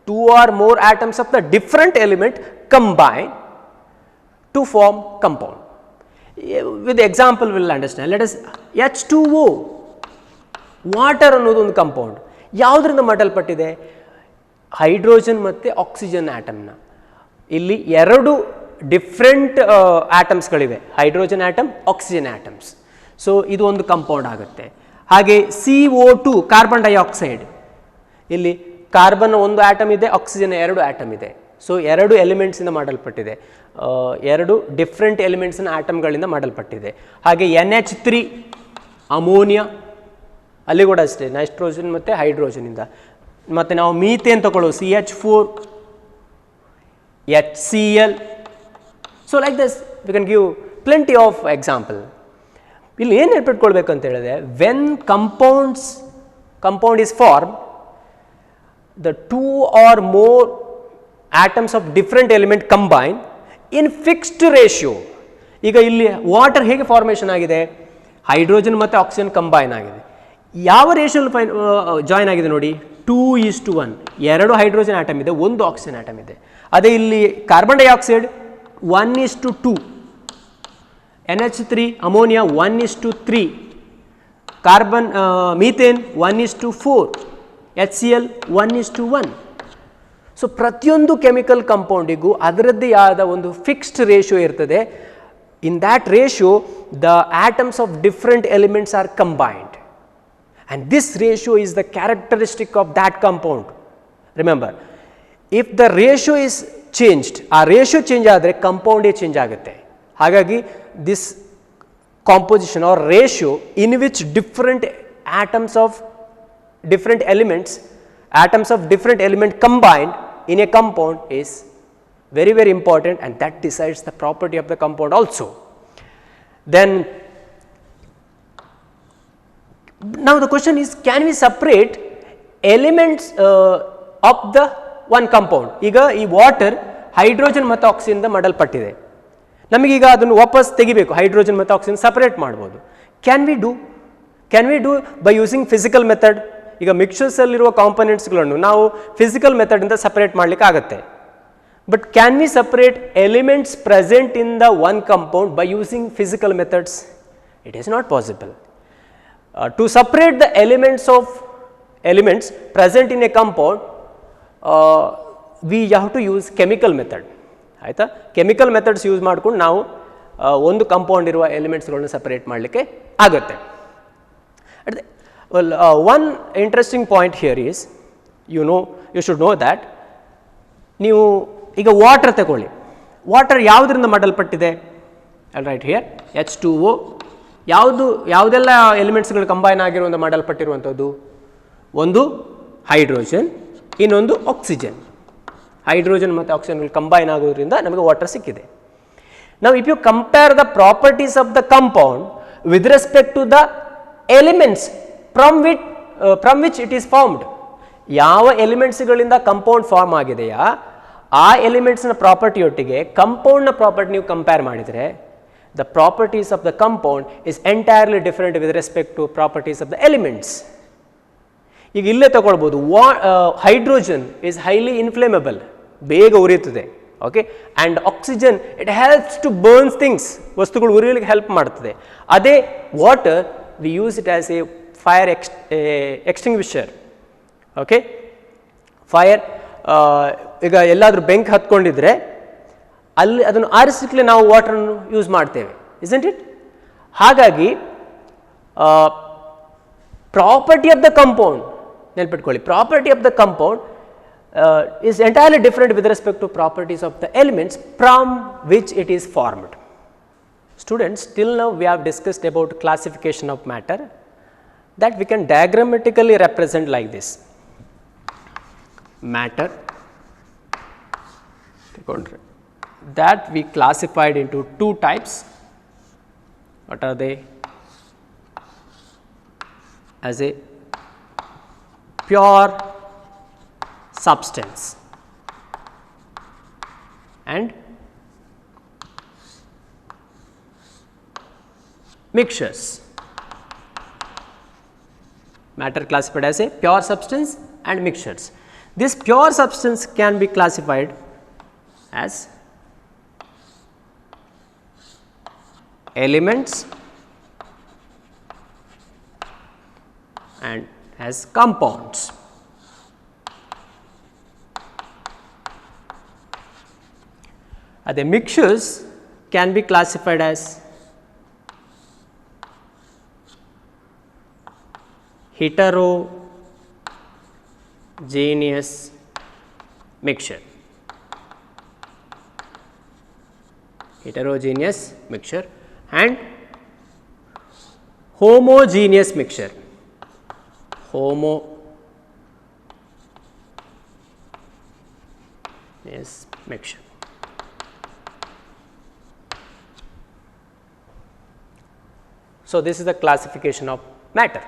2 or more atoms of the different element combine to form compound. With the example we will understand. Let us H2O, water ಅನ್ನೋದು ಒಂದು compound. ಯಾವುದರಿಂದ ಮಾಡಲ್ಪಟ್ಟಿದೆ? Hydrogen ಮತ್ತು oxygen ಆಟಮ್ನ. ಇಲ್ಲಿ ಎರಡು different ಆಟಮ್ಸ್ಗಳಿವೆ, hydrogen atom, oxygen atoms. So ಇದು ಒಂದು ಕಂಪೌಂಡ್ ಆಗುತ್ತೆ. ಹಾಗೆ CO2 ಕಾರ್ಬನ್ ಡೈಆಕ್ಸೈಡ್, ಇಲ್ಲಿ ಕಾರ್ಬನ್ ಒಂದು ಆಟಮ್ ಇದೆ, ಆಕ್ಸಿಜನ್ ಎರಡು ಆಟಮ್ ಇದೆ. ಸೊ ಎರಡು ಎಲಿಮೆಂಟ್ಸಿಂದ ಮಾಡಲ್ಪಟ್ಟಿದೆ, ಎರಡು ಡಿಫ್ರೆಂಟ್ ಎಲಿಮೆಂಟ್ಸ್ನ ಆಟಮ್ಗಳಿಂದ ಮಾಡಲ್ಪಟ್ಟಿದೆ. ಹಾಗೆ NH3 ಅಮೋನಿಯಾ, ಅಲ್ಲಿ ಕೂಡ ಅಷ್ಟೇ ನೈಟ್ರೋಜನ್ ಮತ್ತು ಹೈಡ್ರೋಜನಿಂದ. ಮತ್ತು ನಾವು ಮೀಥೇನ್ ತಗೊಳ್ಳೋದು CH4, HCl. So like this we can give plenty of example. ಇಲ್ಲಿ ಏನು ನೆನ್ಪಿಟ್ಕೊಳ್ಬೇಕು ಅಂತ ಹೇಳಿದ್ರೆ, when compound is form, the two or more atoms of different element combine in fixed ratio. ಈಗ ಇಲ್ಲಿ ವಾಟರ್ ಹೇಗೆ ಫಾರ್ಮೇಷನ್ ಆಗಿದೆ? ಹೈಡ್ರೋಜನ್ ಮತ್ತು ಆಕ್ಸಿಜನ್ ಕಂಬೈನ್ ಆಗಿದೆ. ಯಾವ ರೇಷಿಯೋಲ್ಲಿ ಜಾಯಿನ್ ಆಗಿದೆ ನೋಡಿ, 2:1. ಎರಡು ಹೈಡ್ರೋಜನ್ ಆಟಮ್ ಇದೆ, ಒಂದು ಆಕ್ಸಿಜನ್ ಆಟಮ್ ಇದೆ. ಅದೇ ಇಲ್ಲಿ carbon dioxide 1:2, NH3 ammonia 1:3, carbon methane 1:4, HCl 1:1. So ಪ್ರತಿಯೊಂದು ಕೆಮಿಕಲ್ ಕಂಪೌಂಡಿಗೂ ಅದರದ್ದೇ ಆದ ಒಂದು ಫಿಕ್ಸ್ಡ್ ರೇಷಿಯೋ ಇರ್ತದೆ. In that ratio the atoms of different elements are combined, and this ratio is the characteristic of that compound. Remember, if the ratio is changed, ಆ ratio change ಆದರೆ ಕಂಪೌಂಡೇ change ಆಗುತ್ತೆ. ಹಾಗಾಗಿ this composition or ratio in which different atoms of different elements, atoms of different element combined in a compound is very, very important, and that decides the property of the compound also. Then now the question is, can we separate elements of the one compound? ಈಗ ಈ water hydrogen ಮತ್ತು oxygen ಇಂದ ಮಾಡಲ್ಪಟ್ಟಿದೆ. ನಮಗೀಗ ಅದನ್ನು ವಾಪಸ್ ತೆಗಿಬೇಕು, hydrogen ಮತ್ತು ಆಕ್ಸಿಜನ್ ಸಪರೇಟ್ ಮಾಡ್ಬೋದು. Can we do by using physical method? ಈಗ ಮಿಕ್ಸರ್ಸಲ್ಲಿರುವ ಕಾಂಪೊನೆಂಟ್ಸ್ಗಳನ್ನು ನಾವು ಫಿಸಿಕಲ್ ಮೆಥಡಿಂದ ಸಪರೇಟ್ ಮಾಡಲಿಕ್ಕೆ ಆಗುತ್ತೆ. But can we separate elements present in the one compound by using physical methods? It is not possible. To separate the elements present in a compound, we have to use chemical method. ಆಯಿತಾ? Chemical methods use ಮಾಡ್ಕೊಂಡು ನಾವು ಒಂದು compound ಇರುವ ಎಲಿಮೆಂಟ್ಸ್ಗಳನ್ನ separate ಮಾಡಲಿಕ್ಕೆ ಆಗುತ್ತೆ. Well, one interesting point here is, you should know that, ನೀವು ಈಗ water ತಗೊಳ್ಳಿ, ವಾಟರ್ ಯಾವುದರಿಂದ ಮಾಡಲ್ಪಟ್ಟಿದೆ? I'll write here H2O. ಯಾವುದೆಲ್ಲ ಎಲಿಮೆಂಟ್ಸ್ಗಳು ಕಂಬೈನ್ ಆಗಿರುವಂಥ ಮಾಡಲ್ಪಟ್ಟಿರುವಂಥದ್ದು? ಒಂದು ಹೈಡ್ರೋಜನ್, ಇನ್ನೊಂದು ಆಕ್ಸಿಜನ್. ಹೈಡ್ರೋಜನ್ ಮತ್ತು ಆಕ್ಸಿಜನ್ಗಳು ಕಂಬೈನ್ ಆಗೋದ್ರಿಂದ ನಮಗೆ ವಾಟರ್ ಸಿಕ್ಕಿದೆ. Now if you compare the properties of the compound with respect to the elements from which it is formed, ಯಾವ ಎಲಿಮೆಂಟ್ಸ್ಗಳಿಂದ ಕಂಪೌಂಡ್ ಫಾರ್ಮ್ ಆಗಿದೆಯಾ ಆ ಎಲಿಮೆಂಟ್ಸ್ನ ಪ್ರಾಪರ್ಟಿಯೊಟ್ಟಿಗೆ ಕಂಪೌಂಡ್ನ ಪ್ರಾಪರ್ಟಿ ನೀವು ಕಂಪೇರ್ ಮಾಡಿದರೆ, the properties of the compound is entirely different with respect to properties of the elements. ಈಗ ಇಲ್ಲೇ ತಗೊಳ್ಬೋದು, ಹೈಡ್ರೋಜನ್ ಇಸ್ ಹೈಲಿ ಇನ್ಫ್ಲೇಮೇಬಲ್, ಬೇಗ ಉರಿಯುತ್ತದೆ. Okay, and oxygen it helps to burns things, ವಸ್ತುಗಳು ಉರಿಯಲಿಕ್ಕೆ ಹೆಲ್ಪ್ ಮಾಡ್ತದೆ. ಅದೇ water we use it as a fire extinguisher. Okay, fire, ಈಗ ಎಲ್ಲಾದರೂ ಬೆಂಕಿ ಹತ್ಕೊಂಡಿದ್ರೆ ಅಲ್ಲಿ ಅದನ್ನು ಆರಿಸಲಿಕ್ಕೆ ನಾವು ವಾಟರನ್ನು ಯೂಸ್ ಮಾಡ್ತೇವೆ, ಇಸ್ಂಟ್ ಇಟ್? ಹಾಗಾಗಿ ಪ್ರಾಪರ್ಟಿ ಆಫ್ ದ ಕಂಪೌಂಡ್, ನೆನ್ಪಿಟ್ಕೊಳ್ಳಿ, property of the compound is entirely different with respect to properties of the elements from which it is formed. Students, till now we have discussed about classification of matter, that we can diagrammatically represent like this. Matter that we classified into two types. What are they? As a pure substance and mixtures. Matter classified as a pure substance and mixtures. This pure substance can be classified as elements and as compounds. The mixtures can be classified as heterogeneous mixture. Heterogeneous mixture and homogeneous mixture. Homogeneous mixture. So, this is the classification of matter.